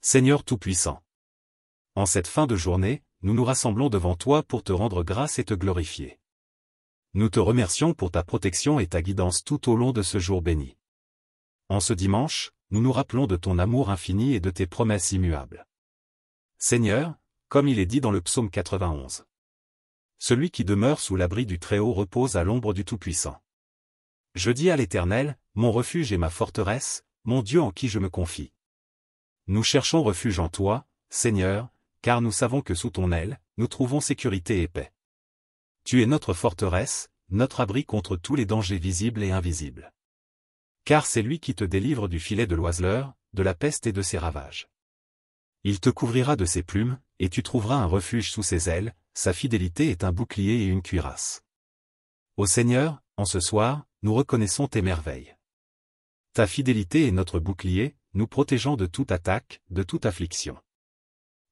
Seigneur Tout-Puissant. En cette fin de journée, nous nous rassemblons devant toi pour te rendre grâce et te glorifier. Nous te remercions pour ta protection et ta guidance tout au long de ce jour béni. En ce dimanche, nous nous rappelons de ton amour infini et de tes promesses immuables. Seigneur, comme il est dit dans le psaume 91. Celui qui demeure sous l'abri du Très-Haut repose à l'ombre du Tout-Puissant. Je dis à l'Éternel, mon refuge et ma forteresse, mon Dieu en qui je me confie. Nous cherchons refuge en toi, Seigneur, car nous savons que sous ton aile, nous trouvons sécurité et paix. Tu es notre forteresse, notre abri contre tous les dangers visibles et invisibles. Car c'est lui qui te délivre du filet de l'oiseleur, de la peste et de ses ravages. Il te couvrira de ses plumes, et tu trouveras un refuge sous ses ailes, sa fidélité est un bouclier et une cuirasse. Ô Seigneur, en ce soir, nous reconnaissons tes merveilles. Ta fidélité est notre bouclier, nous protégeant de toute attaque, de toute affliction.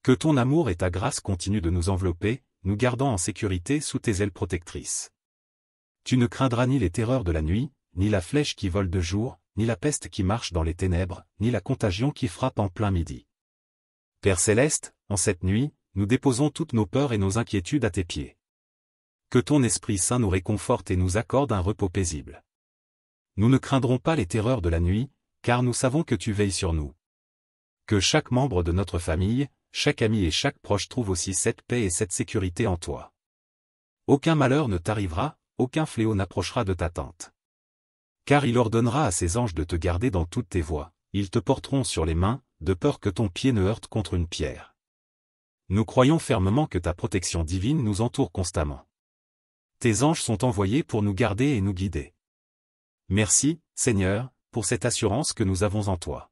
Que ton amour et ta grâce continuent de nous envelopper, nous gardant en sécurité sous tes ailes protectrices. Tu ne craindras ni les terreurs de la nuit, ni la flèche qui vole de jour, ni la peste qui marche dans les ténèbres, ni la contagion qui frappe en plein midi. Père céleste, en cette nuit, nous déposons toutes nos peurs et nos inquiétudes à tes pieds. Que ton Esprit Saint nous réconforte et nous accorde un repos paisible. Nous ne craindrons pas les terreurs de la nuit, car nous savons que tu veilles sur nous. Que chaque membre de notre famille, chaque ami et chaque proche trouve aussi cette paix et cette sécurité en toi. Aucun malheur ne t'arrivera, aucun fléau n'approchera de ta tente. Car il ordonnera à ses anges de te garder dans toutes tes voies, ils te porteront sur les mains, de peur que ton pied ne heurte contre une pierre. Nous croyons fermement que ta protection divine nous entoure constamment. Tes anges sont envoyés pour nous garder et nous guider. Merci, Seigneur, pour cette assurance que nous avons en toi.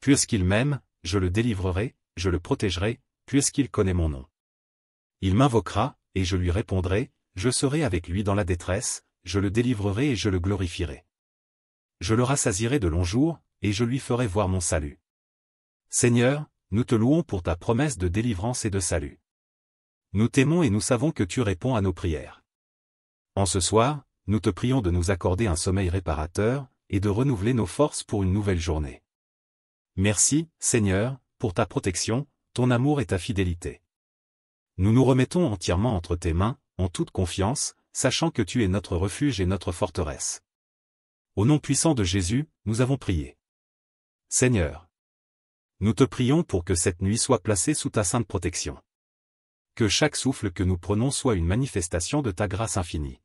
Puisqu'il m'aime, je le délivrerai, je le protégerai, puisqu'il connaît mon nom. Il m'invoquera, et je lui répondrai, je serai avec lui dans la détresse, je le délivrerai et je le glorifierai. Je le rassasierai de longs jours, et je lui ferai voir mon salut. Seigneur, nous te louons pour ta promesse de délivrance et de salut. Nous t'aimons et nous savons que tu réponds à nos prières. En ce soir, nous te prions de nous accorder un sommeil réparateur, et de renouveler nos forces pour une nouvelle journée. Merci, Seigneur, pour ta protection, ton amour et ta fidélité. Nous nous remettons entièrement entre tes mains, en toute confiance, sachant que tu es notre refuge et notre forteresse. Au nom puissant de Jésus, nous avons prié. Seigneur, nous te prions pour que cette nuit soit placée sous ta sainte protection. Que chaque souffle que nous prenons soit une manifestation de ta grâce infinie.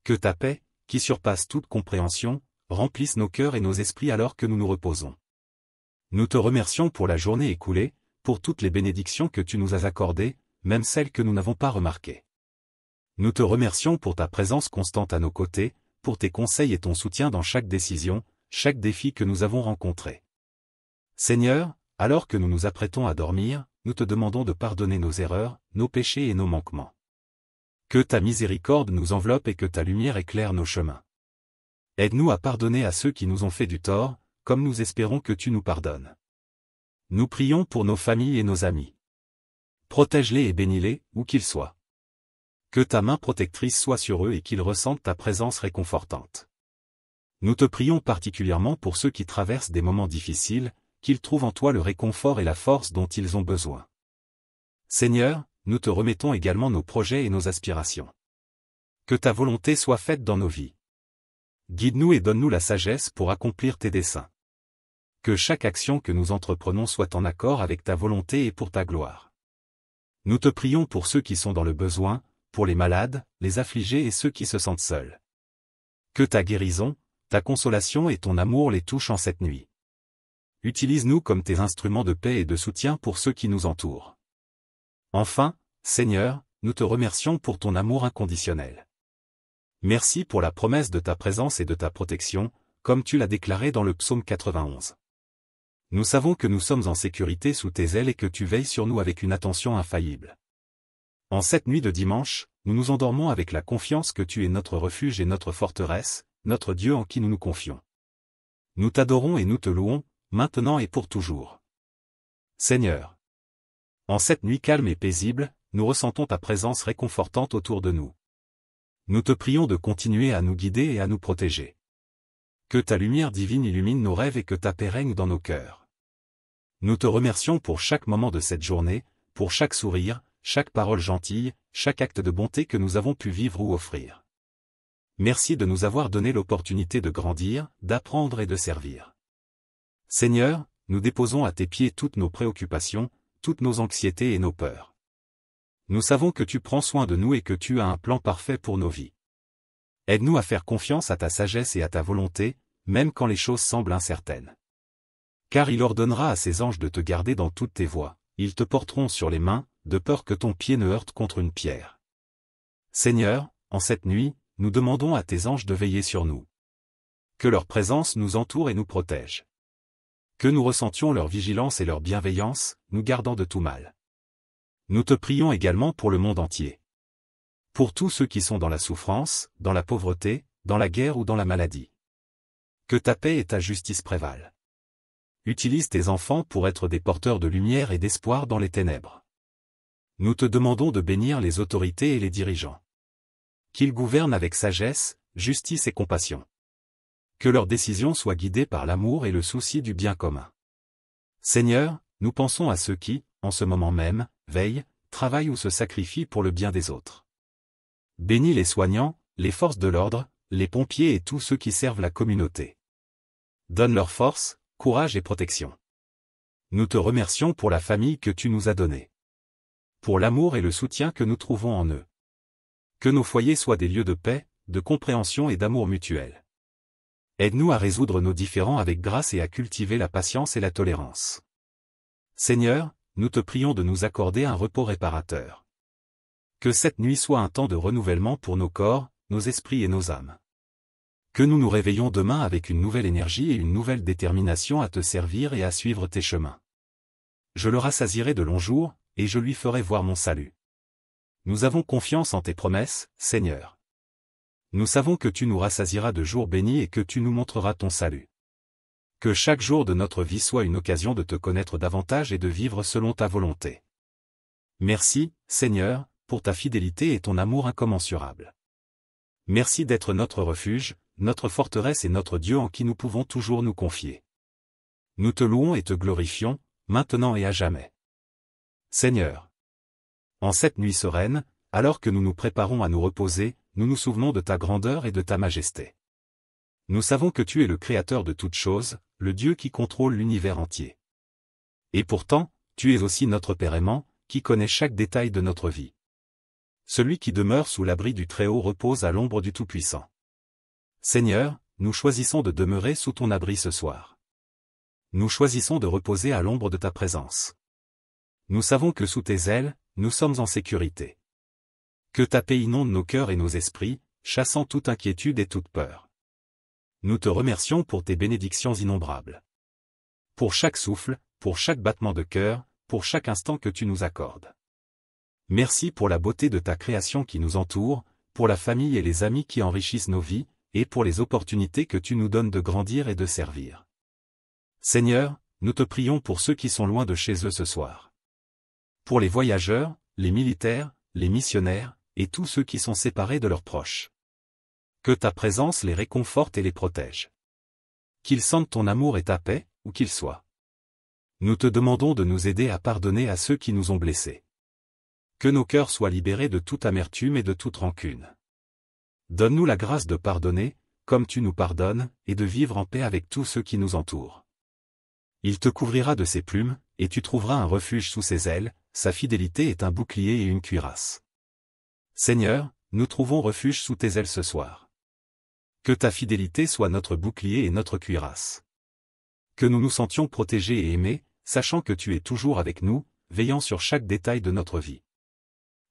Que ta paix, qui surpasse toute compréhension, remplisse nos cœurs et nos esprits alors que nous nous reposons. Nous te remercions pour la journée écoulée, pour toutes les bénédictions que tu nous as accordées, même celles que nous n'avons pas remarquées. Nous te remercions pour ta présence constante à nos côtés, pour tes conseils et ton soutien dans chaque décision, chaque défi que nous avons rencontré. Seigneur, alors que nous nous apprêtons à dormir, nous te demandons de pardonner nos erreurs, nos péchés et nos manquements. Que ta miséricorde nous enveloppe et que ta lumière éclaire nos chemins. Aide-nous à pardonner à ceux qui nous ont fait du tort, comme nous espérons que tu nous pardonnes. Nous prions pour nos familles et nos amis. Protège-les et bénis-les, où qu'ils soient. Que ta main protectrice soit sur eux et qu'ils ressentent ta présence réconfortante. Nous te prions particulièrement pour ceux qui traversent des moments difficiles, qu'ils trouvent en toi le réconfort et la force dont ils ont besoin. Seigneur, nous te remettons également nos projets et nos aspirations. Que ta volonté soit faite dans nos vies. Guide-nous et donne-nous la sagesse pour accomplir tes desseins. Que chaque action que nous entreprenons soit en accord avec ta volonté et pour ta gloire. Nous te prions pour ceux qui sont dans le besoin, pour les malades, les affligés et ceux qui se sentent seuls. Que ta guérison, ta consolation et ton amour les touchent en cette nuit. Utilise-nous comme tes instruments de paix et de soutien pour ceux qui nous entourent. Enfin, Seigneur, nous te remercions pour ton amour inconditionnel. Merci pour la promesse de ta présence et de ta protection, comme tu l'as déclaré dans le psaume 91. Nous savons que nous sommes en sécurité sous tes ailes et que tu veilles sur nous avec une attention infaillible. En cette nuit de dimanche, nous nous endormons avec la confiance que tu es notre refuge et notre forteresse, notre Dieu en qui nous nous confions. Nous t'adorons et nous te louons, maintenant et pour toujours. Seigneur, en cette nuit calme et paisible, nous ressentons ta présence réconfortante autour de nous. Nous te prions de continuer à nous guider et à nous protéger. Que ta lumière divine illumine nos rêves et que ta paix règne dans nos cœurs. Nous te remercions pour chaque moment de cette journée, pour chaque sourire, chaque parole gentille, chaque acte de bonté que nous avons pu vivre ou offrir. Merci de nous avoir donné l'opportunité de grandir, d'apprendre et de servir. Seigneur, nous déposons à tes pieds toutes nos préoccupations, toutes nos anxiétés et nos peurs. Nous savons que tu prends soin de nous et que tu as un plan parfait pour nos vies. Aide-nous à faire confiance à ta sagesse et à ta volonté, même quand les choses semblent incertaines. Car il ordonnera à ses anges de te garder dans toutes tes voies, ils te porteront sur les mains, de peur que ton pied ne heurte contre une pierre. Seigneur, en cette nuit, nous demandons à tes anges de veiller sur nous. Que leur présence nous entoure et nous protège. Que nous ressentions leur vigilance et leur bienveillance, nous gardant de tout mal. Nous te prions également pour le monde entier. Pour tous ceux qui sont dans la souffrance, dans la pauvreté, dans la guerre ou dans la maladie. Que ta paix et ta justice prévalent. Utilise tes enfants pour être des porteurs de lumière et d'espoir dans les ténèbres. Nous te demandons de bénir les autorités et les dirigeants. Qu'ils gouvernent avec sagesse, justice et compassion. Que leurs décisions soient guidées par l'amour et le souci du bien commun. Seigneur, nous pensons à ceux qui, en ce moment même, veillent, travaillent ou se sacrifient pour le bien des autres. Bénis les soignants, les forces de l'ordre, les pompiers et tous ceux qui servent la communauté. Donne leur force, courage et protection. Nous te remercions pour la famille que tu nous as donnée. Pour l'amour et le soutien que nous trouvons en eux. Que nos foyers soient des lieux de paix, de compréhension et d'amour mutuel. Aide-nous à résoudre nos différends avec grâce et à cultiver la patience et la tolérance. Seigneur, nous te prions de nous accorder un repos réparateur. Que cette nuit soit un temps de renouvellement pour nos corps, nos esprits et nos âmes. Que nous nous réveillons demain avec une nouvelle énergie et une nouvelle détermination à te servir et à suivre tes chemins. Je le rassasierai de longs jours, et je lui ferai voir mon salut. Nous avons confiance en tes promesses, Seigneur. Nous savons que tu nous rassasieras de jours bénis et que tu nous montreras ton salut. Que chaque jour de notre vie soit une occasion de te connaître davantage et de vivre selon ta volonté. Merci, Seigneur, pour ta fidélité et ton amour incommensurable. Merci d'être notre refuge, notre forteresse et notre Dieu en qui nous pouvons toujours nous confier. Nous te louons et te glorifions, maintenant et à jamais. Seigneur. En cette nuit sereine, alors que nous nous préparons à nous reposer, nous nous souvenons de ta grandeur et de ta majesté. Nous savons que tu es le Créateur de toutes choses, le Dieu qui contrôle l'univers entier. Et pourtant, tu es aussi notre Père aimant, qui connaît chaque détail de notre vie. Celui qui demeure sous l'abri du Très-Haut repose à l'ombre du Tout-Puissant. Seigneur, nous choisissons de demeurer sous ton abri ce soir. Nous choisissons de reposer à l'ombre de ta présence. Nous savons que sous tes ailes, nous sommes en sécurité. Que ta paix inonde nos cœurs et nos esprits, chassant toute inquiétude et toute peur. Nous te remercions pour tes bénédictions innombrables. Pour chaque souffle, pour chaque battement de cœur, pour chaque instant que tu nous accordes. Merci pour la beauté de ta création qui nous entoure, pour la famille et les amis qui enrichissent nos vies, et pour les opportunités que tu nous donnes de grandir et de servir. Seigneur, nous te prions pour ceux qui sont loin de chez eux ce soir. Pour les voyageurs, les militaires, les missionnaires, et tous ceux qui sont séparés de leurs proches. Que ta présence les réconforte et les protège. Qu'ils sentent ton amour et ta paix, où qu'ils soient. Nous te demandons de nous aider à pardonner à ceux qui nous ont blessés. Que nos cœurs soient libérés de toute amertume et de toute rancune. Donne-nous la grâce de pardonner, comme tu nous pardonnes, et de vivre en paix avec tous ceux qui nous entourent. Il te couvrira de ses plumes, et tu trouveras un refuge sous ses ailes, sa fidélité est un bouclier et une cuirasse. Seigneur, nous trouvons refuge sous tes ailes ce soir. Que ta fidélité soit notre bouclier et notre cuirasse. Que nous nous sentions protégés et aimés, sachant que tu es toujours avec nous, veillant sur chaque détail de notre vie.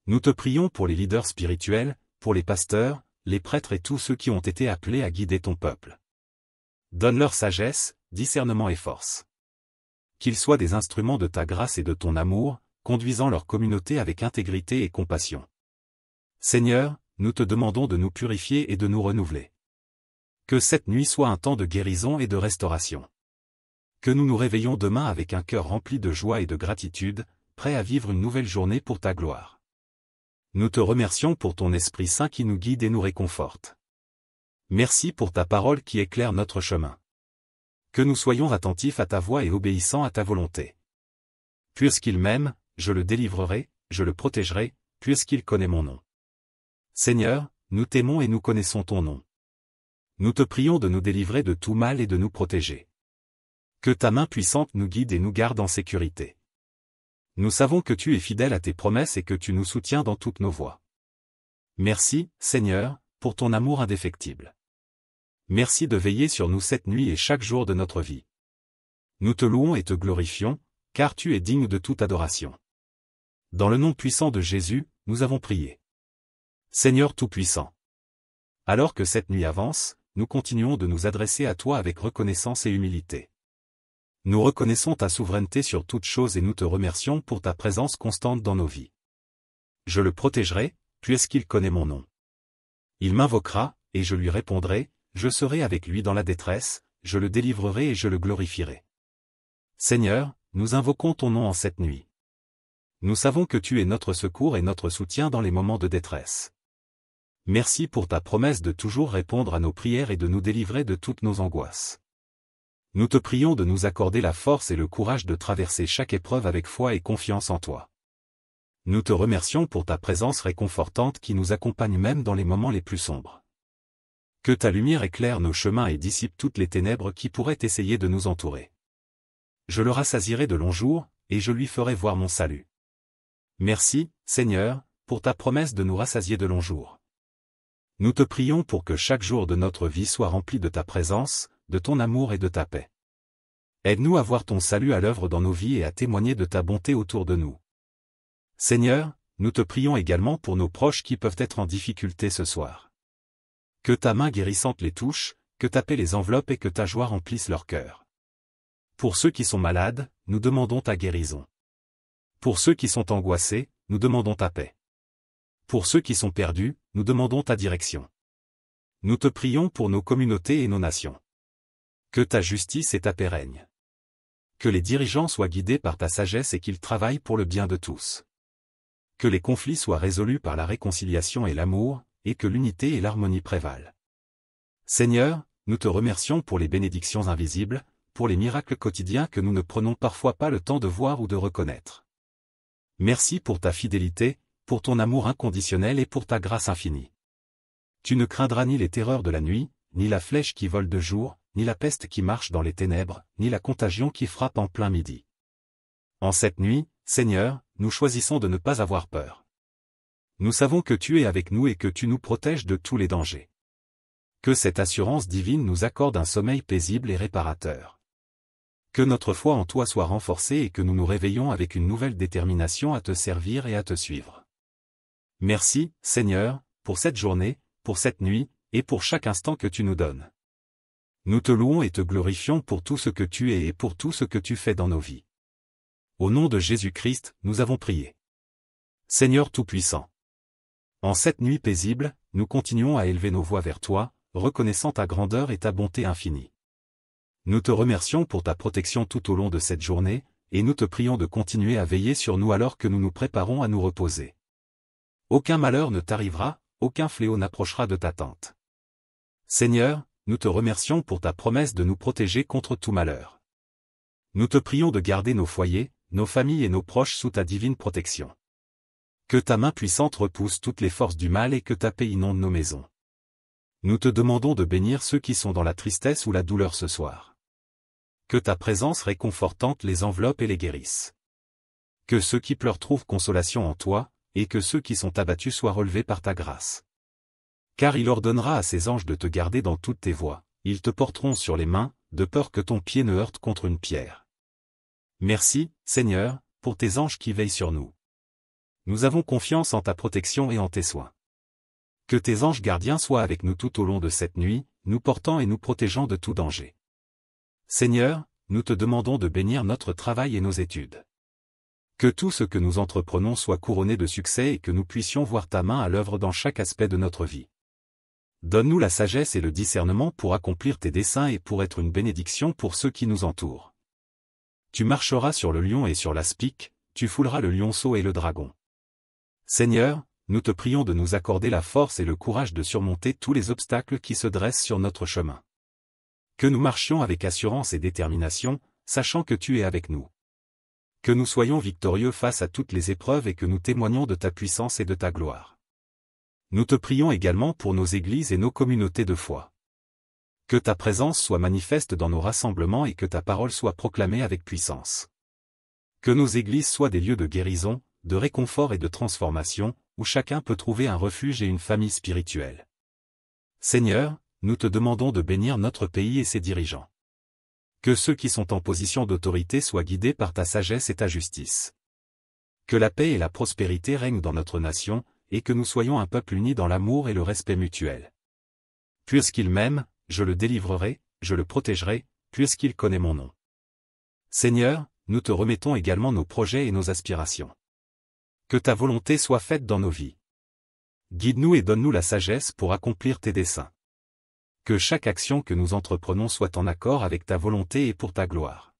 Nous te prions pour les leaders spirituels, pour les pasteurs, les prêtres et tous ceux qui ont été appelés à guider ton peuple. Donne-leur sagesse, discernement et force. Qu'ils soient des instruments de ta grâce et de ton amour, conduisant leur communauté avec intégrité et compassion. Seigneur, nous te demandons de nous purifier et de nous renouveler. Que cette nuit soit un temps de guérison et de restauration. Que nous nous réveillons demain avec un cœur rempli de joie et de gratitude, prêts à vivre une nouvelle journée pour ta gloire. Nous te remercions pour ton Esprit Saint qui nous guide et nous réconforte. Merci pour ta parole qui éclaire notre chemin. Que nous soyons attentifs à ta voix et obéissants à ta volonté. Puisqu'il m'aime, je le délivrerai, je le protégerai, puisqu'il connaît mon nom. Seigneur, nous t'aimons et nous connaissons ton nom. Nous te prions de nous délivrer de tout mal et de nous protéger. Que ta main puissante nous guide et nous garde en sécurité. Nous savons que tu es fidèle à tes promesses et que tu nous soutiens dans toutes nos voies. Merci, Seigneur, pour ton amour indéfectible. Merci de veiller sur nous cette nuit et chaque jour de notre vie. Nous te louons et te glorifions, car tu es digne de toute adoration. Dans le nom puissant de Jésus, nous avons prié. Seigneur Tout-Puissant. Alors que cette nuit avance, nous continuons de nous adresser à toi avec reconnaissance et humilité. Nous reconnaissons ta souveraineté sur toutes choses et nous te remercions pour ta présence constante dans nos vies. Je le protégerai, puisqu'il connaît mon nom. Il m'invoquera, et je lui répondrai, je serai avec lui dans la détresse, je le délivrerai et je le glorifierai. Seigneur, nous invoquons ton nom en cette nuit. Nous savons que tu es notre secours et notre soutien dans les moments de détresse. Merci pour ta promesse de toujours répondre à nos prières et de nous délivrer de toutes nos angoisses. Nous te prions de nous accorder la force et le courage de traverser chaque épreuve avec foi et confiance en toi. Nous te remercions pour ta présence réconfortante qui nous accompagne même dans les moments les plus sombres. Que ta lumière éclaire nos chemins et dissipe toutes les ténèbres qui pourraient essayer de nous entourer. Je le rassasierai de longs jours, et je lui ferai voir mon salut. Merci, Seigneur, pour ta promesse de nous rassasier de longs jours. Nous te prions pour que chaque jour de notre vie soit rempli de ta présence, de ton amour et de ta paix. Aide-nous à voir ton salut à l'œuvre dans nos vies et à témoigner de ta bonté autour de nous. Seigneur, nous te prions également pour nos proches qui peuvent être en difficulté ce soir. Que ta main guérissante les touche, que ta paix les enveloppe et que ta joie remplisse leur cœur. Pour ceux qui sont malades, nous demandons ta guérison. Pour ceux qui sont angoissés, nous demandons ta paix. Pour ceux qui sont perdus, nous demandons ta direction. Nous te prions pour nos communautés et nos nations. Que ta justice et ta paix règnent. Que les dirigeants soient guidés par ta sagesse et qu'ils travaillent pour le bien de tous. Que les conflits soient résolus par la réconciliation et l'amour, et que l'unité et l'harmonie prévalent. Seigneur, nous te remercions pour les bénédictions invisibles, pour les miracles quotidiens que nous ne prenons parfois pas le temps de voir ou de reconnaître. Merci pour ta fidélité, pour ton amour inconditionnel et pour ta grâce infinie. Tu ne craindras ni les terreurs de la nuit, ni la flèche qui vole de jour, ni la peste qui marche dans les ténèbres, ni la contagion qui frappe en plein midi. En cette nuit, Seigneur, nous choisissons de ne pas avoir peur. Nous savons que tu es avec nous et que tu nous protèges de tous les dangers. Que cette assurance divine nous accorde un sommeil paisible et réparateur. Que notre foi en toi soit renforcée et que nous nous réveillons avec une nouvelle détermination à te servir et à te suivre. Merci, Seigneur, pour cette journée, pour cette nuit, et pour chaque instant que tu nous donnes. Nous te louons et te glorifions pour tout ce que tu es et pour tout ce que tu fais dans nos vies. Au nom de Jésus-Christ, nous avons prié. Seigneur Tout-Puissant. En cette nuit paisible, nous continuons à élever nos voix vers toi, reconnaissant ta grandeur et ta bonté infinie. Nous te remercions pour ta protection tout au long de cette journée, et nous te prions de continuer à veiller sur nous alors que nous nous préparons à nous reposer. Aucun malheur ne t'arrivera, aucun fléau n'approchera de ta tente. Seigneur, nous te remercions pour ta promesse de nous protéger contre tout malheur. Nous te prions de garder nos foyers, nos familles et nos proches sous ta divine protection. Que ta main puissante repousse toutes les forces du mal et que ta paix inonde nos maisons. Nous te demandons de bénir ceux qui sont dans la tristesse ou la douleur ce soir. Que ta présence réconfortante les enveloppe et les guérisse. Que ceux qui pleurent trouvent consolation en toi, et que ceux qui sont abattus soient relevés par ta grâce. Car il ordonnera à ses anges de te garder dans toutes tes voies, ils te porteront sur les mains, de peur que ton pied ne heurte contre une pierre. Merci, Seigneur, pour tes anges qui veillent sur nous. Nous avons confiance en ta protection et en tes soins. Que tes anges gardiens soient avec nous tout au long de cette nuit, nous portant et nous protégeant de tout danger. Seigneur, nous te demandons de bénir notre travail et nos études. Que tout ce que nous entreprenons soit couronné de succès et que nous puissions voir ta main à l'œuvre dans chaque aspect de notre vie. Donne-nous la sagesse et le discernement pour accomplir tes desseins et pour être une bénédiction pour ceux qui nous entourent. Tu marcheras sur le lion et sur l'aspic, tu fouleras le lionceau et le dragon. Seigneur, nous te prions de nous accorder la force et le courage de surmonter tous les obstacles qui se dressent sur notre chemin. Que nous marchions avec assurance et détermination, sachant que tu es avec nous. Que nous soyons victorieux face à toutes les épreuves et que nous témoignions de ta puissance et de ta gloire. Nous te prions également pour nos églises et nos communautés de foi. Que ta présence soit manifeste dans nos rassemblements et que ta parole soit proclamée avec puissance. Que nos églises soient des lieux de guérison, de réconfort et de transformation, où chacun peut trouver un refuge et une famille spirituelle. Seigneur, nous te demandons de bénir notre pays et ses dirigeants. Que ceux qui sont en position d'autorité soient guidés par ta sagesse et ta justice. Que la paix et la prospérité règnent dans notre nation, et que nous soyons un peuple uni dans l'amour et le respect mutuel. Puisqu'il m'aime, je le délivrerai, je le protégerai, puisqu'il connaît mon nom. Seigneur, nous te remettons également nos projets et nos aspirations. Que ta volonté soit faite dans nos vies. Guide-nous et donne-nous la sagesse pour accomplir tes desseins. Que chaque action que nous entreprenons soit en accord avec ta volonté et pour ta gloire.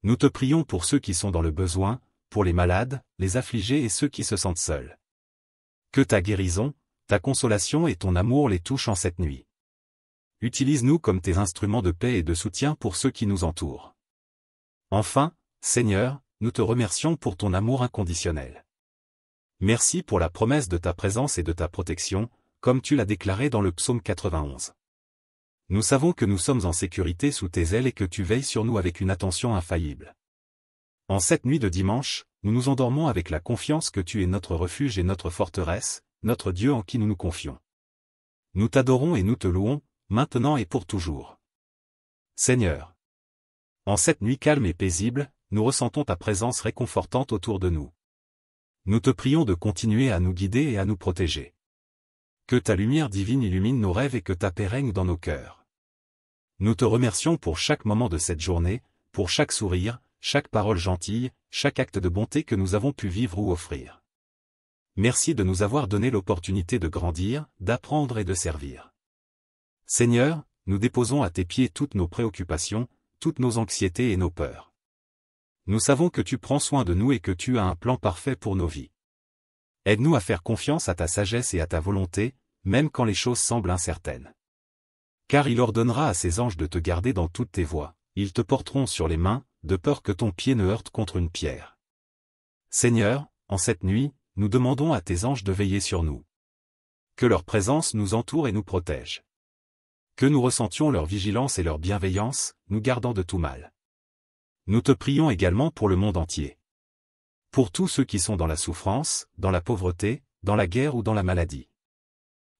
Nous te prions pour ceux qui sont dans le besoin, pour les malades, les affligés et ceux qui se sentent seuls. Que ta guérison, ta consolation et ton amour les touchent en cette nuit. Utilise-nous comme tes instruments de paix et de soutien pour ceux qui nous entourent. Enfin, Seigneur, nous te remercions pour ton amour inconditionnel. Merci pour la promesse de ta présence et de ta protection, comme tu l'as déclaré dans le psaume 91. Nous savons que nous sommes en sécurité sous tes ailes et que tu veilles sur nous avec une attention infaillible. En cette nuit de dimanche, nous nous endormons avec la confiance que tu es notre refuge et notre forteresse, notre Dieu en qui nous nous confions. Nous t'adorons et nous te louons, maintenant et pour toujours. Seigneur. En cette nuit calme et paisible, nous ressentons ta présence réconfortante autour de nous. Nous te prions de continuer à nous guider et à nous protéger. Que ta lumière divine illumine nos rêves et que ta paix règne dans nos cœurs. Nous te remercions pour chaque moment de cette journée, pour chaque sourire, chaque parole gentille, chaque acte de bonté que nous avons pu vivre ou offrir. Merci de nous avoir donné l'opportunité de grandir, d'apprendre et de servir. Seigneur, nous déposons à tes pieds toutes nos préoccupations, toutes nos anxiétés et nos peurs. Nous savons que tu prends soin de nous et que tu as un plan parfait pour nos vies. Aide-nous à faire confiance à ta sagesse et à ta volonté, même quand les choses semblent incertaines. Car il ordonnera à ses anges de te garder dans toutes tes voies, ils te porteront sur les mains, de peur que ton pied ne heurte contre une pierre. Seigneur, en cette nuit, nous demandons à tes anges de veiller sur nous. Que leur présence nous entoure et nous protège. Que nous ressentions leur vigilance et leur bienveillance, nous gardant de tout mal. Nous te prions également pour le monde entier. Pour tous ceux qui sont dans la souffrance, dans la pauvreté, dans la guerre ou dans la maladie.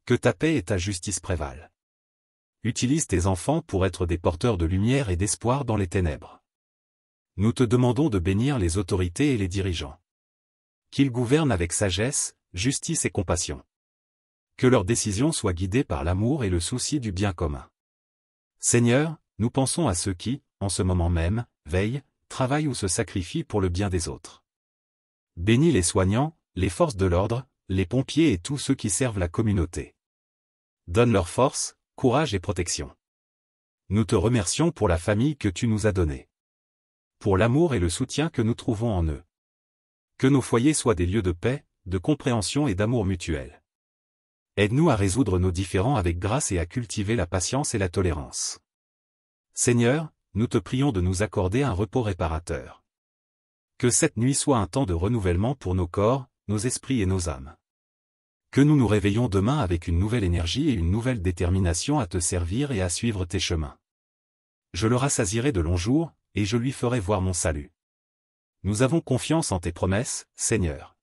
Que ta paix et ta justice prévalent. Utilise tes enfants pour être des porteurs de lumière et d'espoir dans les ténèbres. Nous te demandons de bénir les autorités et les dirigeants. Qu'ils gouvernent avec sagesse, justice et compassion. Que leurs décisions soient guidées par l'amour et le souci du bien commun. Seigneur, nous pensons à ceux qui, en ce moment même, veillent, travaillent ou se sacrifient pour le bien des autres. Bénis les soignants, les forces de l'ordre, les pompiers et tous ceux qui servent la communauté. Donne leur force, courage et protection. Nous te remercions pour la famille que tu nous as donnée. Pour l'amour et le soutien que nous trouvons en eux. Que nos foyers soient des lieux de paix, de compréhension et d'amour mutuel. Aide-nous à résoudre nos différends avec grâce et à cultiver la patience et la tolérance. Seigneur, nous te prions de nous accorder un repos réparateur. Que cette nuit soit un temps de renouvellement pour nos corps, nos esprits et nos âmes. Que nous nous réveillons demain avec une nouvelle énergie et une nouvelle détermination à te servir et à suivre tes chemins. Je le rassasierai de longs jours, et je lui ferai voir mon salut. Nous avons confiance en tes promesses, Seigneur.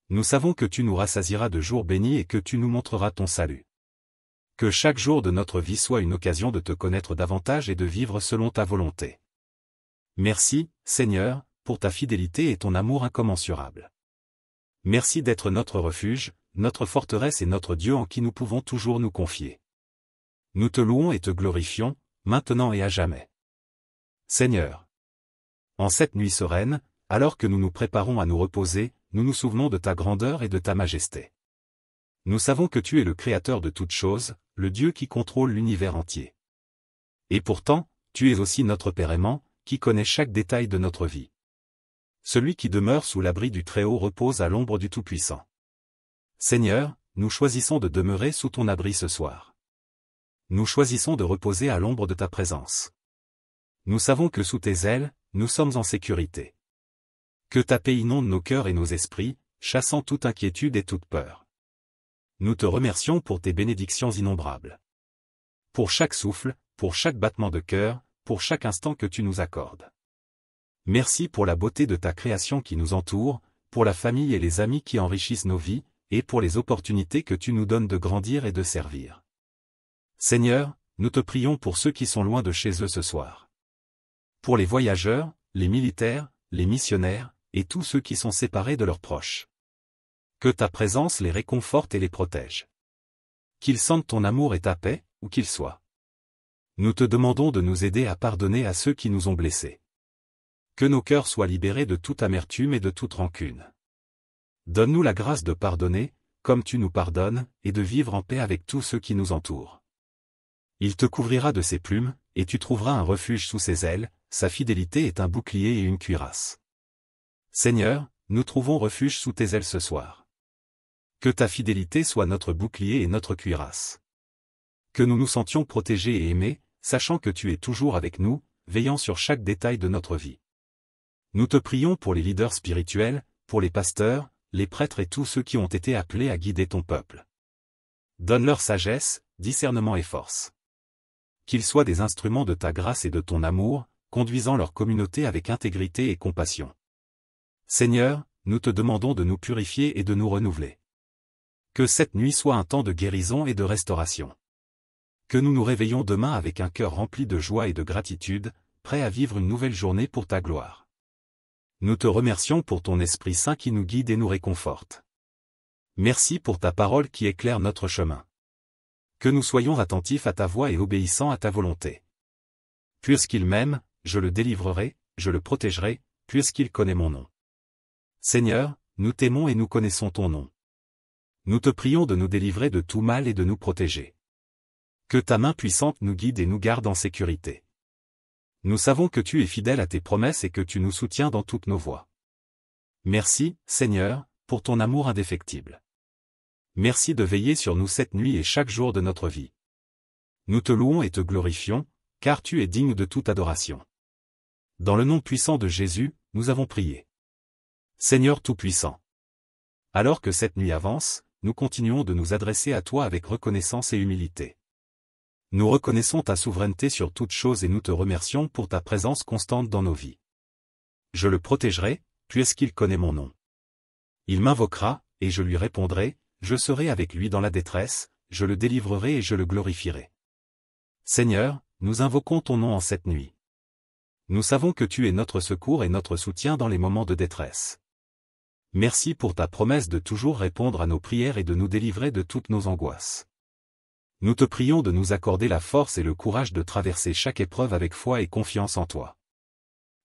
Nous savons que tu nous rassasieras de jours bénis et que tu nous montreras ton salut. Que chaque jour de notre vie soit une occasion de te connaître davantage et de vivre selon ta volonté. Merci, Seigneur, pour ta fidélité et ton amour incommensurable. Merci d'être notre refuge, notre forteresse et notre Dieu en qui nous pouvons toujours nous confier. Nous te louons et te glorifions, maintenant et à jamais. Seigneur. En cette nuit sereine, alors que nous nous préparons à nous reposer, nous nous souvenons de ta grandeur et de ta majesté. Nous savons que tu es le Créateur de toutes choses, le Dieu qui contrôle l'univers entier. Et pourtant, tu es aussi notre Père aimant, qui connaît chaque détail de notre vie. Celui qui demeure sous l'abri du Très-Haut repose à l'ombre du Tout-Puissant. Seigneur, nous choisissons de demeurer sous ton abri ce soir. Nous choisissons de reposer à l'ombre de ta présence. Nous savons que sous tes ailes, nous sommes en sécurité. Que ta paix inonde nos cœurs et nos esprits, chassant toute inquiétude et toute peur. Nous te remercions pour tes bénédictions innombrables. Pour chaque souffle, pour chaque battement de cœur, pour chaque instant que tu nous accordes. Merci pour la beauté de ta création qui nous entoure, pour la famille et les amis qui enrichissent nos vies, et pour les opportunités que tu nous donnes de grandir et de servir. Seigneur, nous te prions pour ceux qui sont loin de chez eux ce soir. Pour les voyageurs, les militaires, les missionnaires, et tous ceux qui sont séparés de leurs proches. Que ta présence les réconforte et les protège. Qu'ils sentent ton amour et ta paix, où qu'ils soient. Nous te demandons de nous aider à pardonner à ceux qui nous ont blessés. Que nos cœurs soient libérés de toute amertume et de toute rancune. Donne-nous la grâce de pardonner, comme tu nous pardonnes, et de vivre en paix avec tous ceux qui nous entourent. Il te couvrira de ses plumes, et tu trouveras un refuge sous ses ailes, sa fidélité est un bouclier et une cuirasse. Seigneur, nous trouvons refuge sous tes ailes ce soir. Que ta fidélité soit notre bouclier et notre cuirasse. Que nous nous sentions protégés et aimés, sachant que tu es toujours avec nous, veillant sur chaque détail de notre vie. Nous te prions pour les leaders spirituels, pour les pasteurs, les prêtres et tous ceux qui ont été appelés à guider ton peuple. Donne-leur sagesse, discernement et force. Qu'ils soient des instruments de ta grâce et de ton amour, conduisant leur communauté avec intégrité et compassion. Seigneur, nous te demandons de nous purifier et de nous renouveler. Que cette nuit soit un temps de guérison et de restauration. Que nous nous réveillons demain avec un cœur rempli de joie et de gratitude, prêts à vivre une nouvelle journée pour ta gloire. Nous te remercions pour ton Esprit Saint qui nous guide et nous réconforte. Merci pour ta parole qui éclaire notre chemin. Que nous soyons attentifs à ta voix et obéissants à ta volonté. Puisqu'il m'aime, je le délivrerai, je le protégerai, puisqu'il connaît mon nom. Seigneur, nous t'aimons et nous connaissons ton nom. Nous te prions de nous délivrer de tout mal et de nous protéger. Que ta main puissante nous guide et nous garde en sécurité. Nous savons que tu es fidèle à tes promesses et que tu nous soutiens dans toutes nos voies. Merci, Seigneur, pour ton amour indéfectible. Merci de veiller sur nous cette nuit et chaque jour de notre vie. Nous te louons et te glorifions, car tu es digne de toute adoration. Dans le nom puissant de Jésus, nous avons prié. Seigneur Tout-Puissant. Alors que cette nuit avance, nous continuons de nous adresser à toi avec reconnaissance et humilité. Nous reconnaissons ta souveraineté sur toutes choses et nous te remercions pour ta présence constante dans nos vies. Je le protégerai, puisqu'il connaît mon nom. Il m'invoquera, et je lui répondrai, je serai avec lui dans la détresse, je le délivrerai et je le glorifierai. Seigneur, nous invoquons ton nom en cette nuit. Nous savons que tu es notre secours et notre soutien dans les moments de détresse. Merci pour ta promesse de toujours répondre à nos prières et de nous délivrer de toutes nos angoisses. Nous te prions de nous accorder la force et le courage de traverser chaque épreuve avec foi et confiance en toi.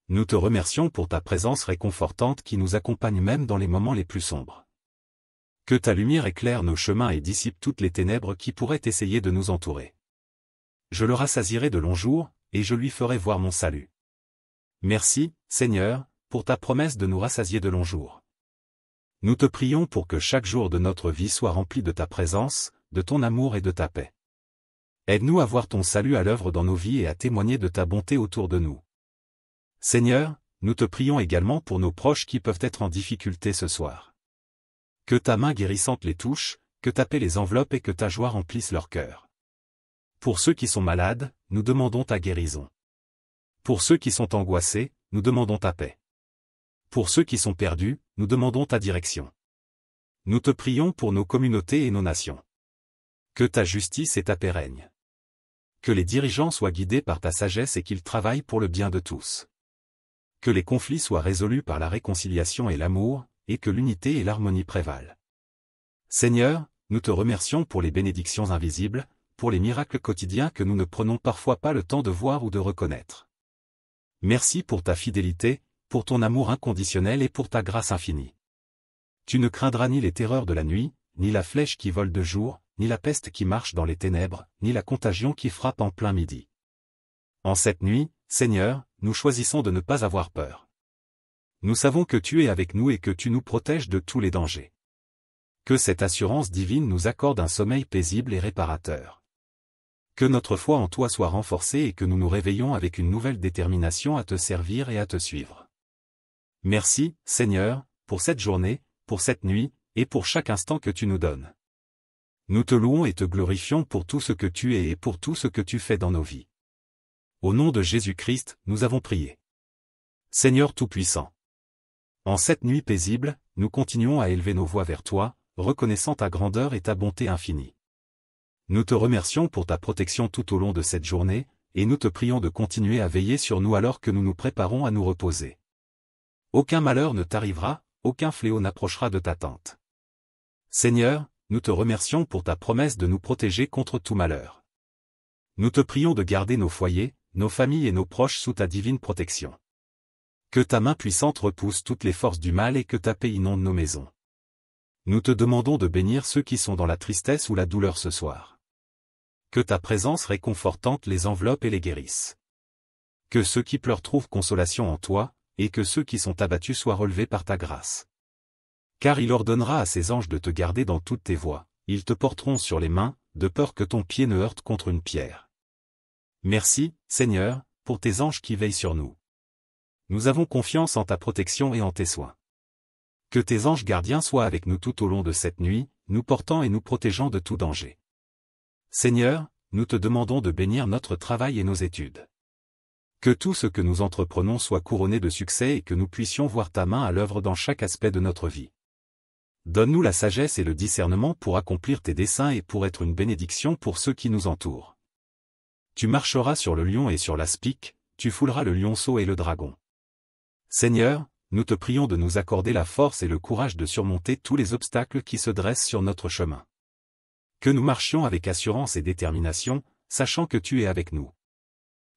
Nous te remercions pour ta présence réconfortante qui nous accompagne même dans les moments les plus sombres. Que ta lumière éclaire nos chemins et dissipe toutes les ténèbres qui pourraient essayer de nous entourer. Je le rassasierai de longs jours, et je lui ferai voir mon salut. Merci, Seigneur, pour ta promesse de nous rassasier de longs jours. Nous te prions pour que chaque jour de notre vie soit rempli de ta présence, de ton amour et de ta paix. Aide-nous à voir ton salut à l'œuvre dans nos vies et à témoigner de ta bonté autour de nous. Seigneur, nous te prions également pour nos proches qui peuvent être en difficulté ce soir. Que ta main guérissante les touche, que ta paix les enveloppe et que ta joie remplisse leur cœur. Pour ceux qui sont malades, nous demandons ta guérison. Pour ceux qui sont angoissés, nous demandons ta paix. Pour ceux qui sont perdus, nous demandons ta direction. Nous te prions pour nos communautés et nos nations. Que ta justice et ta paix règnent. Que les dirigeants soient guidés par ta sagesse et qu'ils travaillent pour le bien de tous. Que les conflits soient résolus par la réconciliation et l'amour, et que l'unité et l'harmonie prévalent. Seigneur, nous te remercions pour les bénédictions invisibles, pour les miracles quotidiens que nous ne prenons parfois pas le temps de voir ou de reconnaître. Merci pour ta fidélité, pour ton amour inconditionnel et pour ta grâce infinie. Tu ne craindras ni les terreurs de la nuit, ni la flèche qui vole de jour, ni la peste qui marche dans les ténèbres, ni la contagion qui frappe en plein midi. En cette nuit, Seigneur, nous choisissons de ne pas avoir peur. Nous savons que tu es avec nous et que tu nous protèges de tous les dangers. Que cette assurance divine nous accorde un sommeil paisible et réparateur. Que notre foi en toi soit renforcée et que nous nous réveillons avec une nouvelle détermination à te servir et à te suivre. Merci, Seigneur, pour cette journée, pour cette nuit, et pour chaque instant que tu nous donnes. Nous te louons et te glorifions pour tout ce que tu es et pour tout ce que tu fais dans nos vies. Au nom de Jésus-Christ, nous avons prié. Seigneur Tout-Puissant. En cette nuit paisible, nous continuons à élever nos voix vers toi, reconnaissant ta grandeur et ta bonté infinie. Nous te remercions pour ta protection tout au long de cette journée, et nous te prions de continuer à veiller sur nous alors que nous nous préparons à nous reposer. Aucun malheur ne t'arrivera, aucun fléau n'approchera de ta tente. Seigneur, nous te remercions pour ta promesse de nous protéger contre tout malheur. Nous te prions de garder nos foyers, nos familles et nos proches sous ta divine protection. Que ta main puissante repousse toutes les forces du mal et que ta paix inonde nos maisons. Nous te demandons de bénir ceux qui sont dans la tristesse ou la douleur ce soir. Que ta présence réconfortante les enveloppe et les guérisse. Que ceux qui pleurent trouvent consolation en toi, et que ceux qui sont abattus soient relevés par ta grâce. Car il ordonnera à ses anges de te garder dans toutes tes voies, ils te porteront sur les mains, de peur que ton pied ne heurte contre une pierre. Merci, Seigneur, pour tes anges qui veillent sur nous. Nous avons confiance en ta protection et en tes soins. Que tes anges gardiens soient avec nous tout au long de cette nuit, nous portant et nous protégeant de tout danger. Seigneur, nous te demandons de bénir notre travail et nos études. Que tout ce que nous entreprenons soit couronné de succès et que nous puissions voir ta main à l'œuvre dans chaque aspect de notre vie. Donne-nous la sagesse et le discernement pour accomplir tes desseins et pour être une bénédiction pour ceux qui nous entourent. Tu marcheras sur le lion et sur l'aspic, tu fouleras le lionceau et le dragon. Seigneur, nous te prions de nous accorder la force et le courage de surmonter tous les obstacles qui se dressent sur notre chemin. Que nous marchions avec assurance et détermination, sachant que tu es avec nous.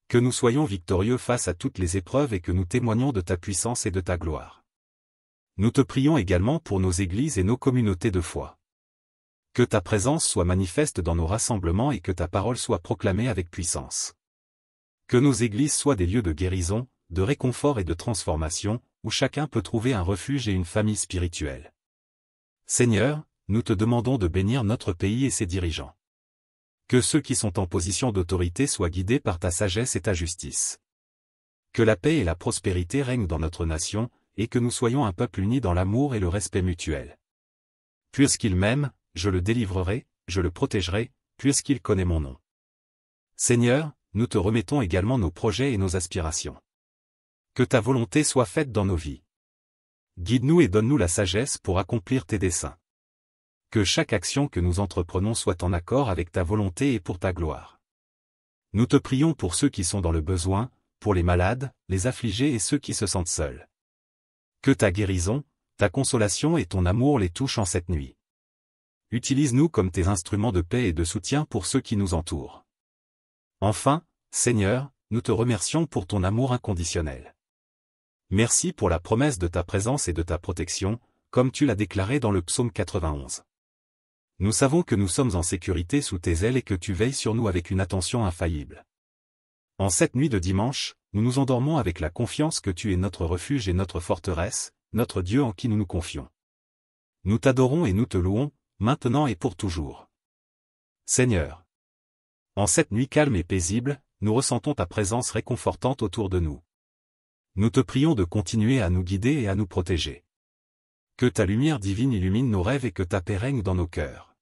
Que nous soyons victorieux face à toutes les épreuves et que nous témoignions de ta puissance et de ta gloire. Nous te prions également pour nos églises et nos communautés de foi. Que ta présence soit manifeste dans nos rassemblements et que ta parole soit proclamée avec puissance. Que nos églises soient des lieux de guérison, de réconfort et de transformation, où chacun peut trouver un refuge et une famille spirituelle. Seigneur, nous te demandons de bénir notre pays et ses dirigeants. Que ceux qui sont en position d'autorité soient guidés par ta sagesse et ta justice. Que la paix et la prospérité règnent dans notre nation, et que nous soyons un peuple uni dans l'amour et le respect mutuel. Puisqu'il m'aime, je le délivrerai, je le protégerai, puisqu'il connaît mon nom. Seigneur, nous te remettons également nos projets et nos aspirations. Que ta volonté soit faite dans nos vies. Guide-nous et donne-nous la sagesse pour accomplir tes desseins. Que chaque action que nous entreprenons soit en accord avec ta volonté et pour ta gloire. Nous te prions pour ceux qui sont dans le besoin, pour les malades, les affligés et ceux qui se sentent seuls. Que ta guérison, ta consolation et ton amour les touchent en cette nuit. Utilise-nous comme tes instruments de paix et de soutien pour ceux qui nous entourent. Enfin, Seigneur, nous te remercions pour ton amour inconditionnel. Merci pour la promesse de ta présence et de ta protection, comme tu l'as déclaré dans le psaume 91. Nous savons que nous sommes en sécurité sous tes ailes et que tu veilles sur nous avec une attention infaillible. En cette nuit de dimanche, nous nous endormons avec la confiance que tu es notre refuge et notre forteresse, notre Dieu en qui nous nous confions. Nous t'adorons et nous te louons, maintenant et pour toujours. Seigneur. En cette nuit calme et paisible, nous ressentons ta présence réconfortante autour de nous. Nous te prions de continuer à nous guider et à nous protéger. Que ta lumière divine illumine nos rêves et que ta paix règne dans nos cœurs.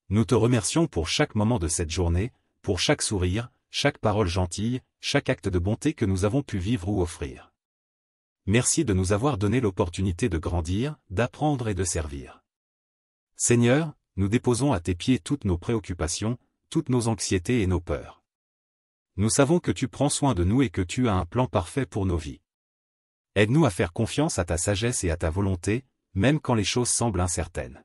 Nous te remercions pour chaque moment de cette journée, pour chaque sourire, chaque parole gentille, chaque acte de bonté que nous avons pu vivre ou offrir. Merci de nous avoir donné l'opportunité de grandir, d'apprendre et de servir. Seigneur, nous déposons à tes pieds toutes nos préoccupations, toutes nos anxiétés et nos peurs. Nous savons que tu prends soin de nous et que tu as un plan parfait pour nos vies. Aide-nous à faire confiance à ta sagesse et à ta volonté, même quand les choses semblent incertaines.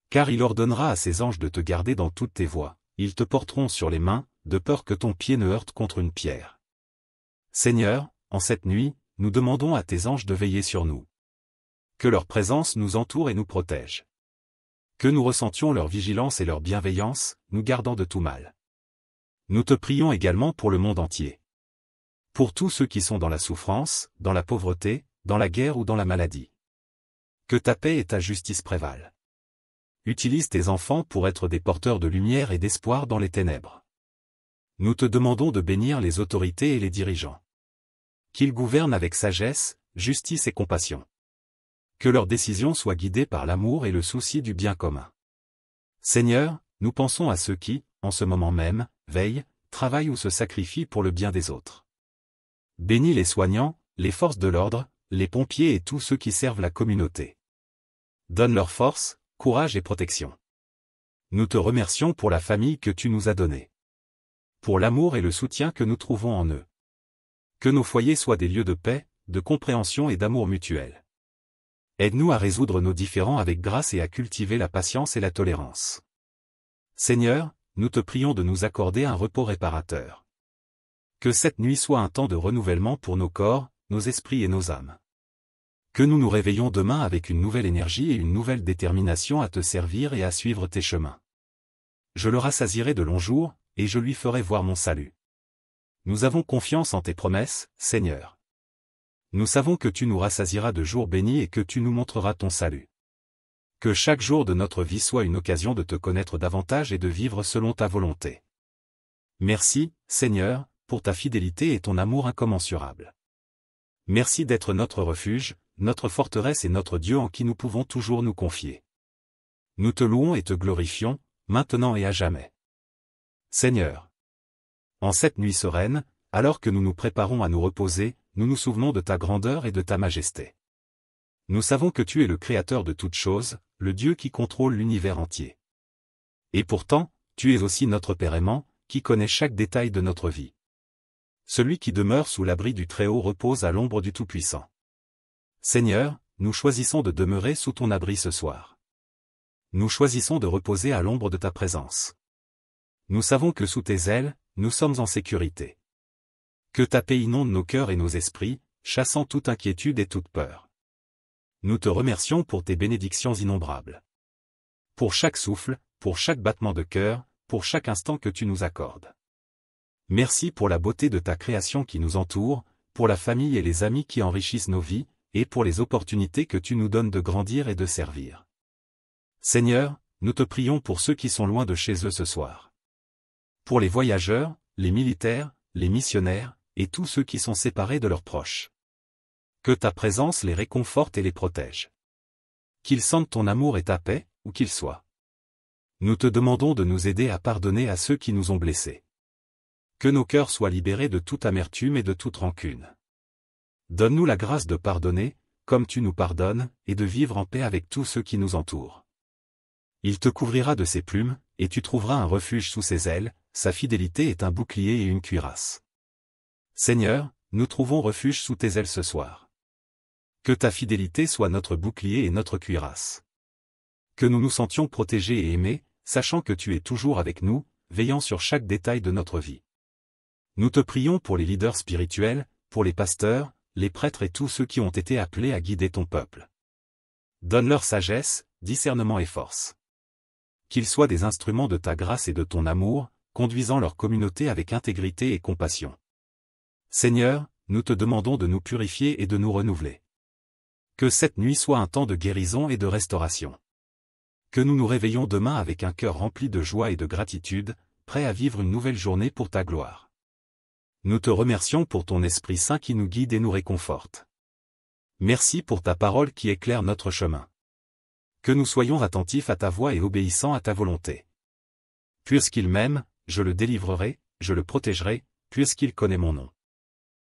Car il ordonnera à ses anges de te garder dans toutes tes voies, ils te porteront sur les mains, de peur que ton pied ne heurte contre une pierre. Seigneur, en cette nuit, nous demandons à tes anges de veiller sur nous. Que leur présence nous entoure et nous protège. Que nous ressentions leur vigilance et leur bienveillance, nous gardant de tout mal. Nous te prions également pour le monde entier. Pour tous ceux qui sont dans la souffrance, dans la pauvreté, dans la guerre ou dans la maladie. Que ta paix et ta justice prévalent. Utilise tes enfants pour être des porteurs de lumière et d'espoir dans les ténèbres. Nous te demandons de bénir les autorités et les dirigeants. Qu'ils gouvernent avec sagesse, justice et compassion. Que leurs décisions soient guidées par l'amour et le souci du bien commun. Seigneur, nous pensons à ceux qui, en ce moment même, veillent, travaillent ou se sacrifient pour le bien des autres. Bénis les soignants, les forces de l'ordre, les pompiers et tous ceux qui servent la communauté. Donne leur force, courage et protection. Nous te remercions pour la famille que tu nous as donnée. Pour l'amour et le soutien que nous trouvons en eux. Que nos foyers soient des lieux de paix, de compréhension et d'amour mutuel. Aide-nous à résoudre nos différends avec grâce et à cultiver la patience et la tolérance. Seigneur, nous te prions de nous accorder un repos réparateur. Que cette nuit soit un temps de renouvellement pour nos corps, nos esprits et nos âmes. Que nous nous réveillons demain avec une nouvelle énergie et une nouvelle détermination à te servir et à suivre tes chemins. Je le rassasierai de longs jours, et je lui ferai voir mon salut. Nous avons confiance en tes promesses, Seigneur. Nous savons que tu nous rassasieras de jours bénis et que tu nous montreras ton salut. Que chaque jour de notre vie soit une occasion de te connaître davantage et de vivre selon ta volonté. Merci, Seigneur, pour ta fidélité et ton amour incommensurable. Merci d'être notre refuge, notre forteresse et notre Dieu en qui nous pouvons toujours nous confier. Nous te louons et te glorifions, maintenant et à jamais. Seigneur. En cette nuit sereine, alors que nous nous préparons à nous reposer, nous nous souvenons de ta grandeur et de ta majesté. Nous savons que tu es le Créateur de toutes choses, le Dieu qui contrôle l'univers entier. Et pourtant, tu es aussi notre Père aimant, qui connaît chaque détail de notre vie. Celui qui demeure sous l'abri du Très-Haut repose à l'ombre du Tout-Puissant. Seigneur, nous choisissons de demeurer sous ton abri ce soir. Nous choisissons de reposer à l'ombre de ta présence. Nous savons que sous tes ailes, nous sommes en sécurité. Que ta paix inonde nos cœurs et nos esprits, chassant toute inquiétude et toute peur. Nous te remercions pour tes bénédictions innombrables. Pour chaque souffle, pour chaque battement de cœur, pour chaque instant que tu nous accordes. Merci pour la beauté de ta création qui nous entoure, pour la famille et les amis qui enrichissent nos vies, et pour les opportunités que tu nous donnes de grandir et de servir. Seigneur, nous te prions pour ceux qui sont loin de chez eux ce soir. Pour les voyageurs, les militaires, les missionnaires, et tous ceux qui sont séparés de leurs proches. Que ta présence les réconforte et les protège. Qu'ils sentent ton amour et ta paix, où qu'ils soient. Nous te demandons de nous aider à pardonner à ceux qui nous ont blessés. Que nos cœurs soient libérés de toute amertume et de toute rancune. Donne-nous la grâce de pardonner, comme tu nous pardonnes, et de vivre en paix avec tous ceux qui nous entourent. Il te couvrira de ses plumes, et tu trouveras un refuge sous ses ailes, sa fidélité est un bouclier et une cuirasse. Seigneur, nous trouvons refuge sous tes ailes ce soir. Que ta fidélité soit notre bouclier et notre cuirasse. Que nous nous sentions protégés et aimés, sachant que tu es toujours avec nous, veillant sur chaque détail de notre vie. Nous te prions pour les leaders spirituels, pour les pasteurs, les prêtres et tous ceux qui ont été appelés à guider ton peuple. Donne-leur sagesse, discernement et force. Qu'ils soient des instruments de ta grâce et de ton amour, conduisant leur communauté avec intégrité et compassion. Seigneur, nous te demandons de nous purifier et de nous renouveler. Que cette nuit soit un temps de guérison et de restauration. Que nous nous réveillons demain avec un cœur rempli de joie et de gratitude, prêts à vivre une nouvelle journée pour ta gloire. Nous te remercions pour ton Esprit Saint qui nous guide et nous réconforte. Merci pour ta parole qui éclaire notre chemin. Que nous soyons attentifs à ta voix et obéissants à ta volonté. Puisqu'il m'aime, je le délivrerai, je le protégerai, puisqu'il connaît mon nom.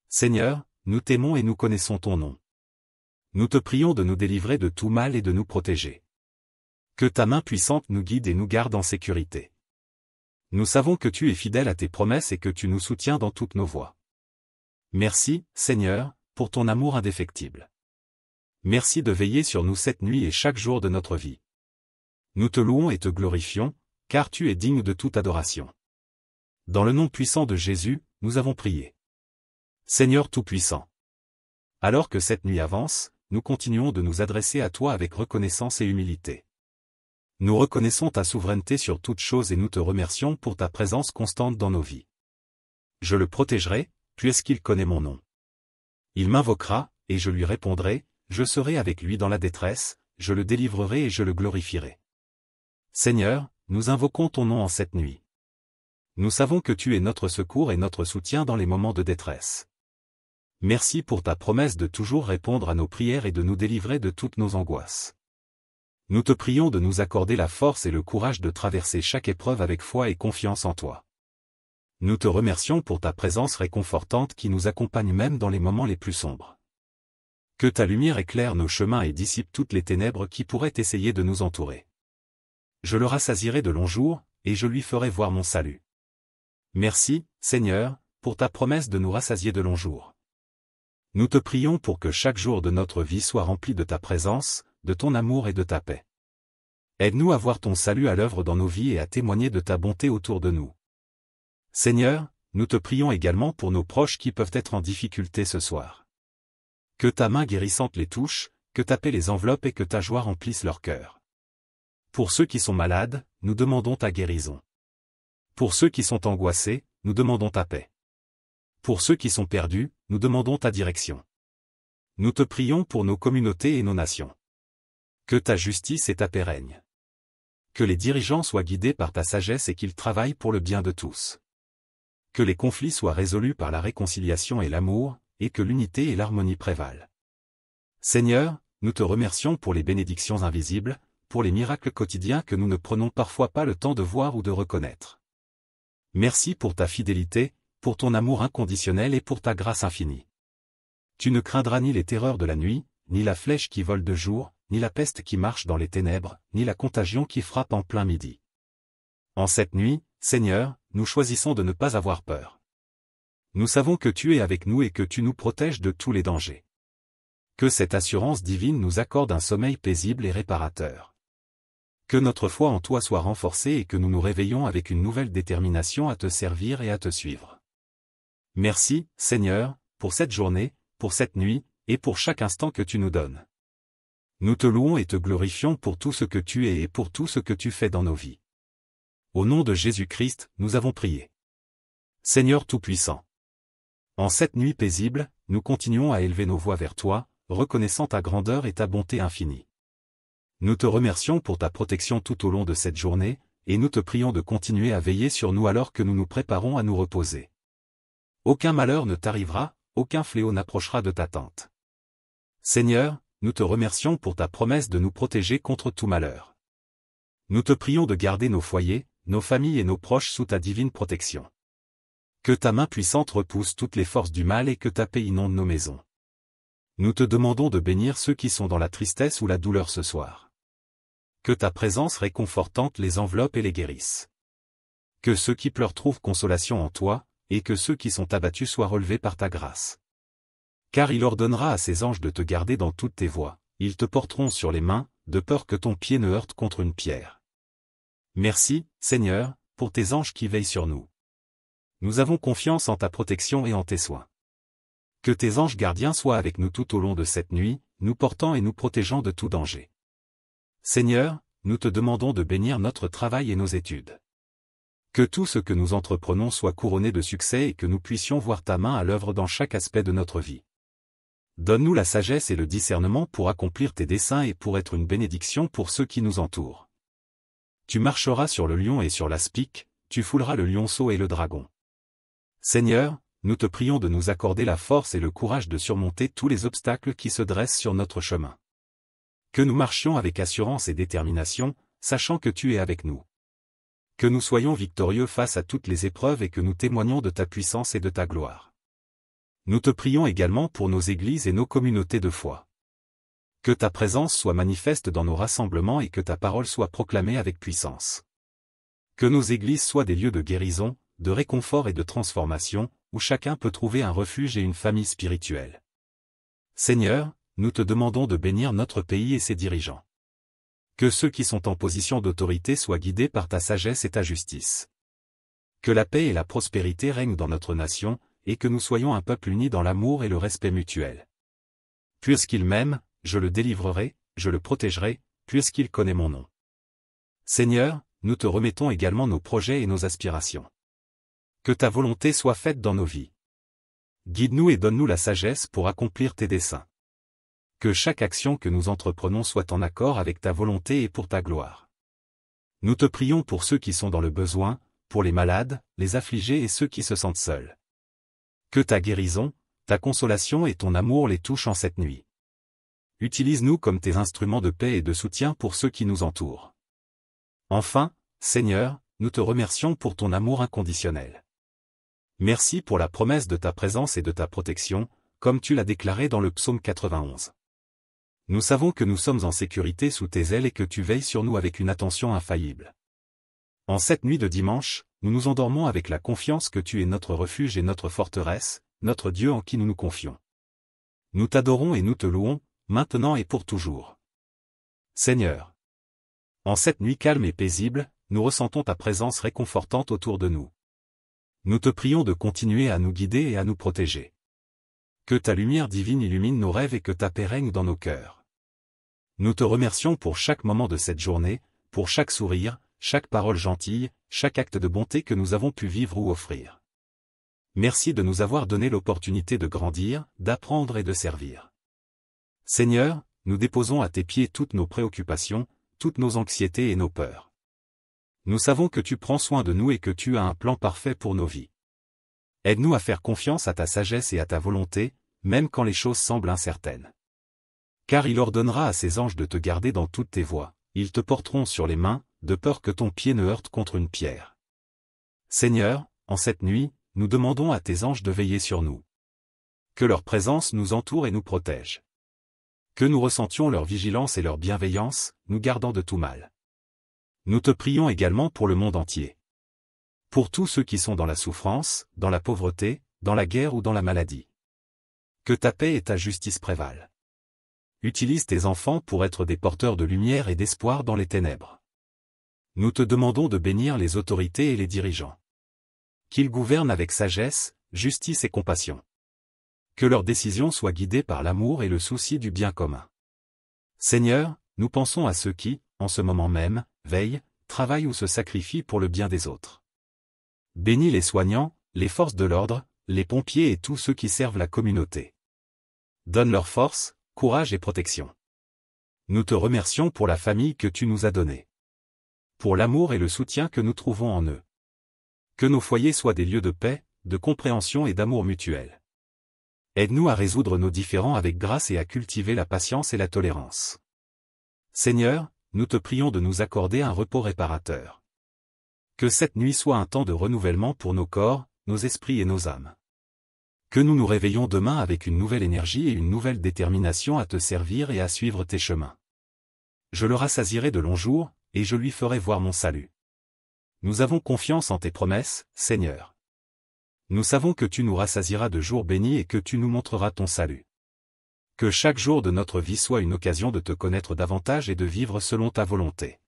Seigneur, nous t'aimons et nous connaissons ton nom. Nous te prions de nous délivrer de tout mal et de nous protéger. Que ta main puissante nous guide et nous garde en sécurité. Nous savons que tu es fidèle à tes promesses et que tu nous soutiens dans toutes nos voies. Merci, Seigneur, pour ton amour indéfectible. Merci de veiller sur nous cette nuit et chaque jour de notre vie. Nous te louons et te glorifions, car tu es digne de toute adoration. Dans le nom puissant de Jésus, nous avons prié. Seigneur Tout-Puissant. Alors que cette nuit avance, nous continuons de nous adresser à toi avec reconnaissance et humilité. Nous reconnaissons ta souveraineté sur toutes choses et nous te remercions pour ta présence constante dans nos vies. Je le protégerai, puisqu'il connaît mon nom. Il m'invoquera, et je lui répondrai, je serai avec lui dans la détresse, je le délivrerai et je le glorifierai. Seigneur, nous invoquons ton nom en cette nuit. Nous savons que tu es notre secours et notre soutien dans les moments de détresse. Merci pour ta promesse de toujours répondre à nos prières et de nous délivrer de toutes nos angoisses. Nous te prions de nous accorder la force et le courage de traverser chaque épreuve avec foi et confiance en toi. Nous te remercions pour ta présence réconfortante qui nous accompagne même dans les moments les plus sombres. Que ta lumière éclaire nos chemins et dissipe toutes les ténèbres qui pourraient essayer de nous entourer. Je le rassasierai de longs jours, et je lui ferai voir mon salut. Merci, Seigneur, pour ta promesse de nous rassasier de longs jours. Nous te prions pour que chaque jour de notre vie soit rempli de ta présence, de ton amour et de ta paix. Aide-nous à voir ton salut à l'œuvre dans nos vies et à témoigner de ta bonté autour de nous. Seigneur, nous te prions également pour nos proches qui peuvent être en difficulté ce soir. Que ta main guérissante les touche, que ta paix les enveloppe et que ta joie remplisse leur cœur. Pour ceux qui sont malades, nous demandons ta guérison. Pour ceux qui sont angoissés, nous demandons ta paix. Pour ceux qui sont perdus, nous demandons ta direction. Nous te prions pour nos communautés et nos nations. Que ta justice et ta paix règnent. Que les dirigeants soient guidés par ta sagesse et qu'ils travaillent pour le bien de tous. Que les conflits soient résolus par la réconciliation et l'amour, et que l'unité et l'harmonie prévalent. Seigneur, nous te remercions pour les bénédictions invisibles, pour les miracles quotidiens que nous ne prenons parfois pas le temps de voir ou de reconnaître. Merci pour ta fidélité, pour ton amour inconditionnel et pour ta grâce infinie. Tu ne craindras ni les terreurs de la nuit, ni la flèche qui vole de jour, ni la peste qui marche dans les ténèbres, ni la contagion qui frappe en plein midi. En cette nuit, Seigneur, nous choisissons de ne pas avoir peur. Nous savons que tu es avec nous et que tu nous protèges de tous les dangers. Que cette assurance divine nous accorde un sommeil paisible et réparateur. Que notre foi en toi soit renforcée et que nous nous réveillons avec une nouvelle détermination à te servir et à te suivre. Merci, Seigneur, pour cette journée, pour cette nuit, et pour chaque instant que tu nous donnes. Nous te louons et te glorifions pour tout ce que tu es et pour tout ce que tu fais dans nos vies. Au nom de Jésus-Christ, nous avons prié. Seigneur Tout-Puissant. En cette nuit paisible, nous continuons à élever nos voix vers toi, reconnaissant ta grandeur et ta bonté infinie. Nous te remercions pour ta protection tout au long de cette journée, et nous te prions de continuer à veiller sur nous alors que nous nous préparons à nous reposer. Aucun malheur ne t'arrivera, aucun fléau n'approchera de ta tente. Seigneur, nous te remercions pour ta promesse de nous protéger contre tout malheur. Nous te prions de garder nos foyers, nos familles et nos proches sous ta divine protection. Que ta main puissante repousse toutes les forces du mal et que ta paix inonde nos maisons. Nous te demandons de bénir ceux qui sont dans la tristesse ou la douleur ce soir. Que ta présence réconfortante les enveloppe et les guérisse. Que ceux qui pleurent trouvent consolation en toi, et que ceux qui sont abattus soient relevés par ta grâce. Car il ordonnera à ses anges de te garder dans toutes tes voies, ils te porteront sur les mains, de peur que ton pied ne heurte contre une pierre. Merci, Seigneur, pour tes anges qui veillent sur nous. Nous avons confiance en ta protection et en tes soins. Que tes anges gardiens soient avec nous tout au long de cette nuit, nous portant et nous protégeant de tout danger. Seigneur, nous te demandons de bénir notre travail et nos études. Que tout ce que nous entreprenons soit couronné de succès et que nous puissions voir ta main à l'œuvre dans chaque aspect de notre vie. Donne-nous la sagesse et le discernement pour accomplir tes desseins et pour être une bénédiction pour ceux qui nous entourent. Tu marcheras sur le lion et sur l'aspic, tu fouleras le lionceau et le dragon. Seigneur, nous te prions de nous accorder la force et le courage de surmonter tous les obstacles qui se dressent sur notre chemin. Que nous marchions avec assurance et détermination, sachant que tu es avec nous. Que nous soyons victorieux face à toutes les épreuves et que nous témoignions de ta puissance et de ta gloire. Nous te prions également pour nos églises et nos communautés de foi. Que ta présence soit manifeste dans nos rassemblements et que ta parole soit proclamée avec puissance. Que nos églises soient des lieux de guérison, de réconfort et de transformation, où chacun peut trouver un refuge et une famille spirituelle. Seigneur, nous te demandons de bénir notre pays et ses dirigeants. Que ceux qui sont en position d'autorité soient guidés par ta sagesse et ta justice. Que la paix et la prospérité règnent dans notre nation, et que nous soyons un peuple uni dans l'amour et le respect mutuel. Puisqu'il m'aime, je le délivrerai, je le protégerai, puisqu'il connaît mon nom. Seigneur, nous te remettons également nos projets et nos aspirations. Que ta volonté soit faite dans nos vies. Guide-nous et donne-nous la sagesse pour accomplir tes desseins. Que chaque action que nous entreprenons soit en accord avec ta volonté et pour ta gloire. Nous te prions pour ceux qui sont dans le besoin, pour les malades, les affligés et ceux qui se sentent seuls. Que ta guérison, Ta consolation et ton amour les touchent en cette nuit. Utilise-nous comme tes instruments de paix et de soutien pour ceux qui nous entourent. Enfin, Seigneur, nous te remercions pour ton amour inconditionnel. Merci pour la promesse de ta présence et de ta protection, comme tu l'as déclaré dans le psaume 91. Nous savons que nous sommes en sécurité sous tes ailes et que tu veilles sur nous avec une attention infaillible. En cette nuit de dimanche, nous nous endormons avec la confiance que tu es notre refuge et notre forteresse, notre Dieu en qui nous nous confions. Nous t'adorons et nous te louons, maintenant et pour toujours. Seigneur. En cette nuit calme et paisible, nous ressentons ta présence réconfortante autour de nous. Nous te prions de continuer à nous guider et à nous protéger. Que ta lumière divine illumine nos rêves et que ta paix règne dans nos cœurs. Nous te remercions pour chaque moment de cette journée, pour chaque sourire, chaque parole gentille, chaque acte de bonté que nous avons pu vivre ou offrir. Merci de nous avoir donné l'opportunité de grandir, d'apprendre et de servir. Seigneur, nous déposons à tes pieds toutes nos préoccupations, toutes nos anxiétés et nos peurs. Nous savons que tu prends soin de nous et que tu as un plan parfait pour nos vies. Aide-nous à faire confiance à ta sagesse et à ta volonté, même quand les choses semblent incertaines. Car il ordonnera à ses anges de te garder dans toutes tes voies, ils te porteront sur les mains, de peur que ton pied ne heurte contre une pierre. Seigneur, en cette nuit, nous demandons à tes anges de veiller sur nous. Que leur présence nous entoure et nous protège. Que nous ressentions leur vigilance et leur bienveillance, nous gardant de tout mal. Nous te prions également pour le monde entier. Pour tous ceux qui sont dans la souffrance, dans la pauvreté, dans la guerre ou dans la maladie. Que ta paix et ta justice prévalent. Utilise tes enfants pour être des porteurs de lumière et d'espoir dans les ténèbres. Nous te demandons de bénir les autorités et les dirigeants. Qu'ils gouvernent avec sagesse, justice et compassion. Que leurs décisions soient guidées par l'amour et le souci du bien commun. Seigneur, nous pensons à ceux qui, en ce moment même, veillent, travaillent ou se sacrifient pour le bien des autres. Bénis les soignants, les forces de l'ordre, les pompiers et tous ceux qui servent la communauté. Donne leur force, courage et protection. Nous te remercions pour la famille que tu nous as donnée. Pour l'amour et le soutien que nous trouvons en eux. Que nos foyers soient des lieux de paix, de compréhension et d'amour mutuel. Aide-nous à résoudre nos différends avec grâce et à cultiver la patience et la tolérance. Seigneur, nous te prions de nous accorder un repos réparateur. Que cette nuit soit un temps de renouvellement pour nos corps, nos esprits et nos âmes. Que nous nous réveillons demain avec une nouvelle énergie et une nouvelle détermination à te servir et à suivre tes chemins. Je le rassasierai de longs jours, et je lui ferai voir mon salut. Nous avons confiance en tes promesses, Seigneur. Nous savons que tu nous rassasieras de jours bénis et que tu nous montreras ton salut. Que chaque jour de notre vie soit une occasion de te connaître davantage et de vivre selon ta volonté.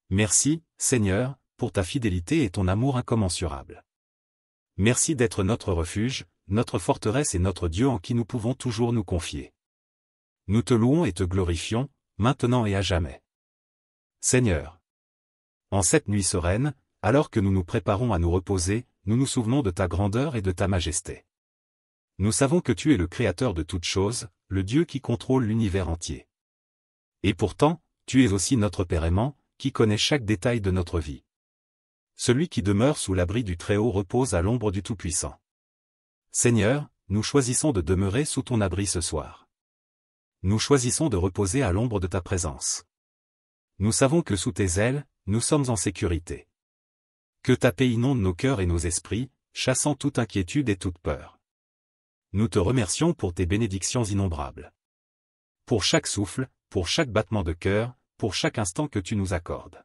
Merci, Seigneur, pour ta fidélité et ton amour incommensurable. Merci d'être notre refuge, notre forteresse et notre Dieu en qui nous pouvons toujours nous confier. Nous te louons et te glorifions, maintenant et à jamais. Seigneur. En cette nuit sereine, alors que nous nous préparons à nous reposer, nous nous souvenons de ta grandeur et de ta majesté. Nous savons que tu es le Créateur de toutes choses, le Dieu qui contrôle l'univers entier. Et pourtant, tu es aussi notre Père aimant, qui connaît chaque détail de notre vie. Celui qui demeure sous l'abri du Très-Haut repose à l'ombre du Tout-Puissant. Seigneur, nous choisissons de demeurer sous ton abri ce soir. Nous choisissons de reposer à l'ombre de ta présence. Nous savons que sous tes ailes, nous sommes en sécurité. Que ta paix inonde nos cœurs et nos esprits, chassant toute inquiétude et toute peur. Nous te remercions pour tes bénédictions innombrables. Pour chaque souffle, pour chaque battement de cœur, pour chaque instant que tu nous accordes.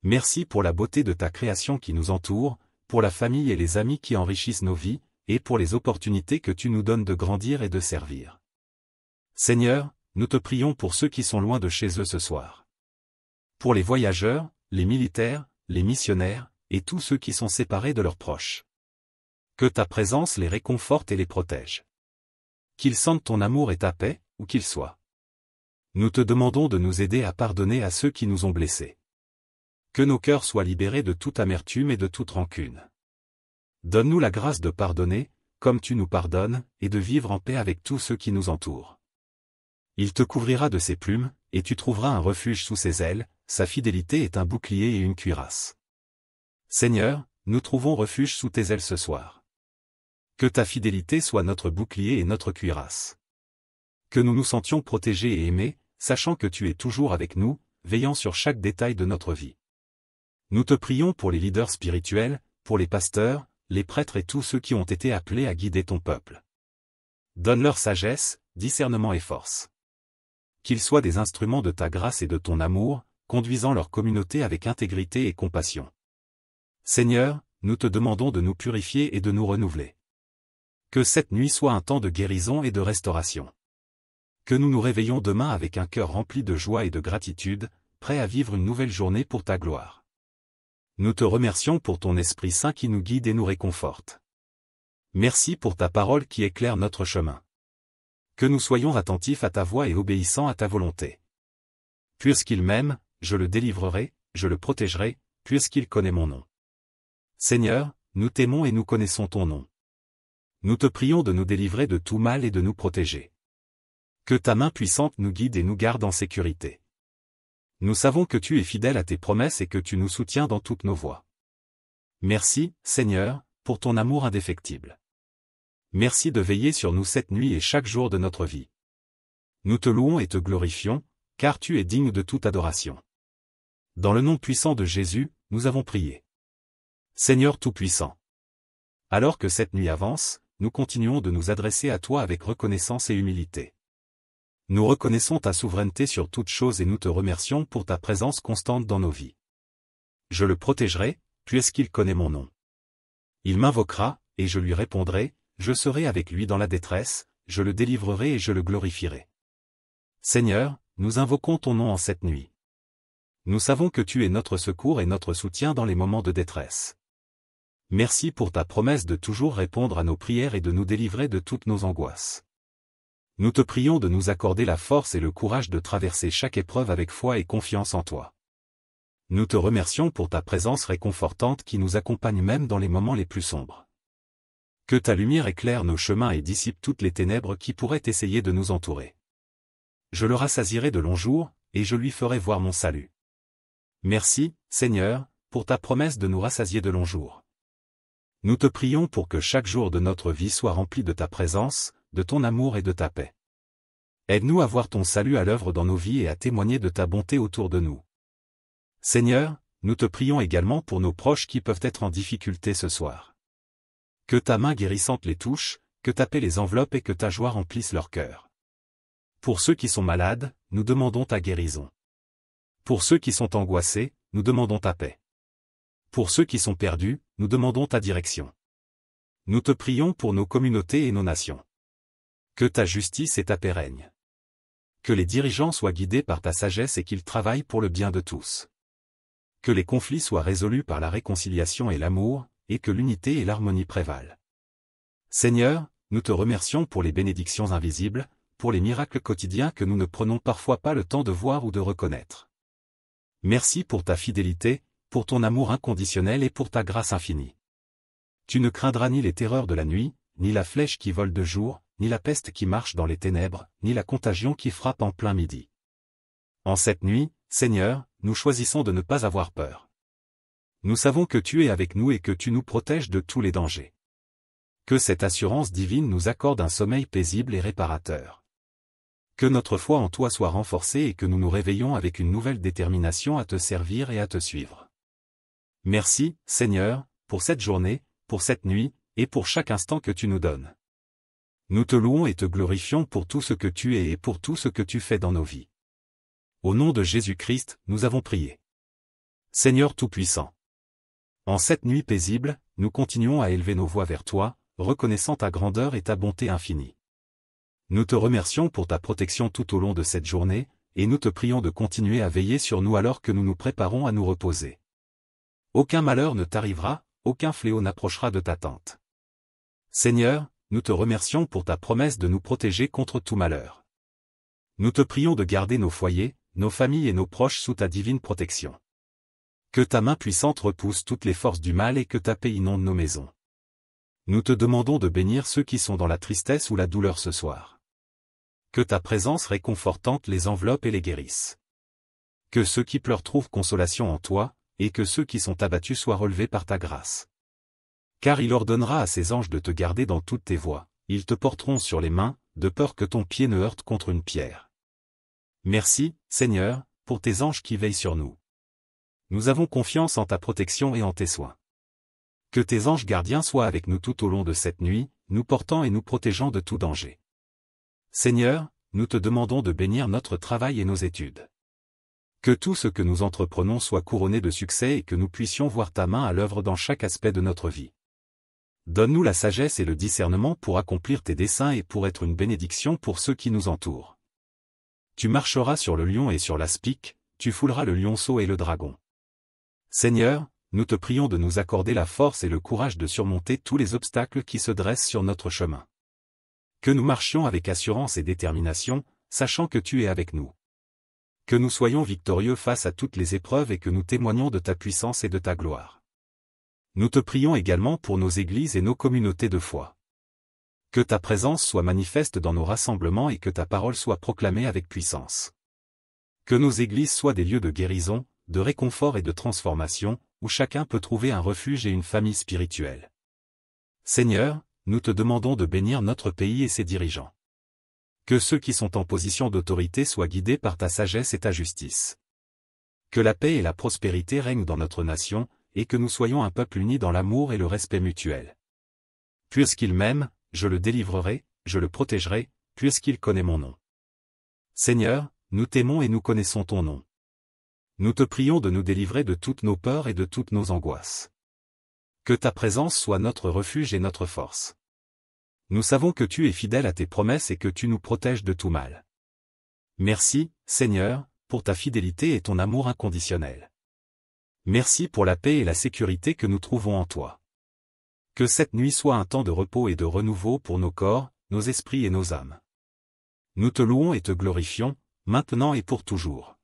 Merci pour la beauté de ta création qui nous entoure, pour la famille et les amis qui enrichissent nos vies, et pour les opportunités que tu nous donnes de grandir et de servir. Seigneur, nous te prions pour ceux qui sont loin de chez eux ce soir. Pour les voyageurs, les militaires, les missionnaires, et tous ceux qui sont séparés de leurs proches. Que ta présence les réconforte et les protège. Qu'ils sentent ton amour et ta paix, où qu'ils soient. Nous te demandons de nous aider à pardonner à ceux qui nous ont blessés. Que nos cœurs soient libérés de toute amertume et de toute rancune. Donne-nous la grâce de pardonner, comme tu nous pardonnes, et de vivre en paix avec tous ceux qui nous entourent. Il te couvrira de ses plumes, et tu trouveras un refuge sous ses ailes, sa fidélité est un bouclier et une cuirasse. Seigneur, nous trouvons refuge sous tes ailes ce soir. Que ta fidélité soit notre bouclier et notre cuirasse. Que nous nous sentions protégés et aimés, sachant que tu es toujours avec nous, veillant sur chaque détail de notre vie. Nous te prions pour les leaders spirituels, pour les pasteurs, les prêtres et tous ceux qui ont été appelés à guider ton peuple. Donne-leur sagesse, discernement et force. Qu'ils soient des instruments de ta grâce et de ton amour, conduisant leur communauté avec intégrité et compassion. Seigneur, nous te demandons de nous purifier et de nous renouveler. Que cette nuit soit un temps de guérison et de restauration. Que nous nous réveillons demain avec un cœur rempli de joie et de gratitude, prêts à vivre une nouvelle journée pour ta gloire. Nous te remercions pour ton Esprit Saint qui nous guide et nous réconforte. Merci pour ta parole qui éclaire notre chemin. Que nous soyons attentifs à ta voix et obéissants à ta volonté. Puisqu'il m'aime, je le délivrerai, je le protégerai, puisqu'il connaît mon nom. Seigneur, nous t'aimons et nous connaissons ton nom. Nous te prions de nous délivrer de tout mal et de nous protéger. Que ta main puissante nous guide et nous garde en sécurité. Nous savons que tu es fidèle à tes promesses et que tu nous soutiens dans toutes nos voies. Merci, Seigneur, pour ton amour indéfectible. Merci de veiller sur nous cette nuit et chaque jour de notre vie. Nous te louons et te glorifions, car tu es digne de toute adoration. Dans le nom puissant de Jésus, nous avons prié. Seigneur Tout-Puissant. Alors que cette nuit avance, nous continuons de nous adresser à toi avec reconnaissance et humilité. Nous reconnaissons ta souveraineté sur toutes choses et nous te remercions pour ta présence constante dans nos vies. Je le protégerai, puisqu'il connaît mon nom. Il m'invoquera, et je lui répondrai, je serai avec lui dans la détresse, je le délivrerai et je le glorifierai. Seigneur, nous invoquons ton nom en cette nuit. Nous savons que tu es notre secours et notre soutien dans les moments de détresse. Merci pour ta promesse de toujours répondre à nos prières et de nous délivrer de toutes nos angoisses. Nous te prions de nous accorder la force et le courage de traverser chaque épreuve avec foi et confiance en toi. Nous te remercions pour ta présence réconfortante qui nous accompagne même dans les moments les plus sombres. Que ta lumière éclaire nos chemins et dissipe toutes les ténèbres qui pourraient essayer de nous entourer. Je le rassasierai de longs jours, et je lui ferai voir mon salut. Merci, Seigneur, pour ta promesse de nous rassasier de longs jours. Nous te prions pour que chaque jour de notre vie soit rempli de ta présence, de ton amour et de ta paix. Aide-nous à voir ton salut à l'œuvre dans nos vies et à témoigner de ta bonté autour de nous. Seigneur, nous te prions également pour nos proches qui peuvent être en difficulté ce soir. Que ta main guérissante les touche, que ta paix les enveloppe et que ta joie remplisse leur cœur. Pour ceux qui sont malades, nous demandons ta guérison. Pour ceux qui sont angoissés, nous demandons ta paix. Pour ceux qui sont perdus, nous demandons ta direction. Nous te prions pour nos communautés et nos nations. Que ta justice et ta paix règnent. Que les dirigeants soient guidés par ta sagesse et qu'ils travaillent pour le bien de tous. Que les conflits soient résolus par la réconciliation et l'amour, et que l'unité et l'harmonie prévalent. Seigneur, nous te remercions pour les bénédictions invisibles, pour les miracles quotidiens que nous ne prenons parfois pas le temps de voir ou de reconnaître. Merci pour ta fidélité, pour ton amour inconditionnel et pour ta grâce infinie. Tu ne craindras ni les terreurs de la nuit, ni la flèche qui vole de jour, ni la peste qui marche dans les ténèbres, ni la contagion qui frappe en plein midi. En cette nuit, Seigneur, nous choisissons de ne pas avoir peur. Nous savons que tu es avec nous et que tu nous protèges de tous les dangers. Que cette assurance divine nous accorde un sommeil paisible et réparateur. Que notre foi en toi soit renforcée et que nous nous réveillons avec une nouvelle détermination à te servir et à te suivre. Merci, Seigneur, pour cette journée, pour cette nuit, et pour chaque instant que tu nous donnes. Nous te louons et te glorifions pour tout ce que tu es et pour tout ce que tu fais dans nos vies. Au nom de Jésus-Christ, nous avons prié. Seigneur Tout-Puissant. En cette nuit paisible, nous continuons à élever nos voix vers toi, reconnaissant ta grandeur et ta bonté infinie. Nous te remercions pour ta protection tout au long de cette journée, et nous te prions de continuer à veiller sur nous alors que nous nous préparons à nous reposer. Aucun malheur ne t'arrivera, aucun fléau n'approchera de ta tente. Seigneur, nous te remercions pour ta promesse de nous protéger contre tout malheur. Nous te prions de garder nos foyers, nos familles et nos proches sous ta divine protection. Que ta main puissante repousse toutes les forces du mal et que ta paix inonde nos maisons. Nous te demandons de bénir ceux qui sont dans la tristesse ou la douleur ce soir. Que ta présence réconfortante les enveloppe et les guérisse. Que ceux qui pleurent trouvent consolation en toi, et que ceux qui sont abattus soient relevés par ta grâce. Car il ordonnera à ses anges de te garder dans toutes tes voies, ils te porteront sur les mains, de peur que ton pied ne heurte contre une pierre. Merci, Seigneur, pour tes anges qui veillent sur nous. Nous avons confiance en ta protection et en tes soins. Que tes anges gardiens soient avec nous tout au long de cette nuit, nous portant et nous protégeant de tout danger. Seigneur, nous te demandons de bénir notre travail et nos études. Que tout ce que nous entreprenons soit couronné de succès et que nous puissions voir ta main à l'œuvre dans chaque aspect de notre vie. Donne-nous la sagesse et le discernement pour accomplir tes desseins et pour être une bénédiction pour ceux qui nous entourent. Tu marcheras sur le lion et sur l'aspic, tu fouleras le lionceau et le dragon. Seigneur, nous te prions de nous accorder la force et le courage de surmonter tous les obstacles qui se dressent sur notre chemin. Que nous marchions avec assurance et détermination, sachant que tu es avec nous. Que nous soyons victorieux face à toutes les épreuves et que nous témoignions de ta puissance et de ta gloire. Nous te prions également pour nos églises et nos communautés de foi. Que ta présence soit manifeste dans nos rassemblements et que ta parole soit proclamée avec puissance. Que nos églises soient des lieux de guérison, de réconfort et de transformation, où chacun peut trouver un refuge et une famille spirituelle. Seigneur, nous te demandons de bénir notre pays et ses dirigeants. Que ceux qui sont en position d'autorité soient guidés par ta sagesse et ta justice. Que la paix et la prospérité règnent dans notre nation, et que nous soyons un peuple uni dans l'amour et le respect mutuel. Puisqu'il m'aime, je le délivrerai, je le protégerai, puisqu'il connaît mon nom. Seigneur, nous t'aimons et nous connaissons ton nom. Nous te prions de nous délivrer de toutes nos peurs et de toutes nos angoisses. Que ta présence soit notre refuge et notre force. Nous savons que tu es fidèle à tes promesses et que tu nous protèges de tout mal. Merci, Seigneur, pour ta fidélité et ton amour inconditionnel. Merci pour la paix et la sécurité que nous trouvons en toi. Que cette nuit soit un temps de repos et de renouveau pour nos corps, nos esprits et nos âmes. Nous te louons et te glorifions, maintenant et pour toujours.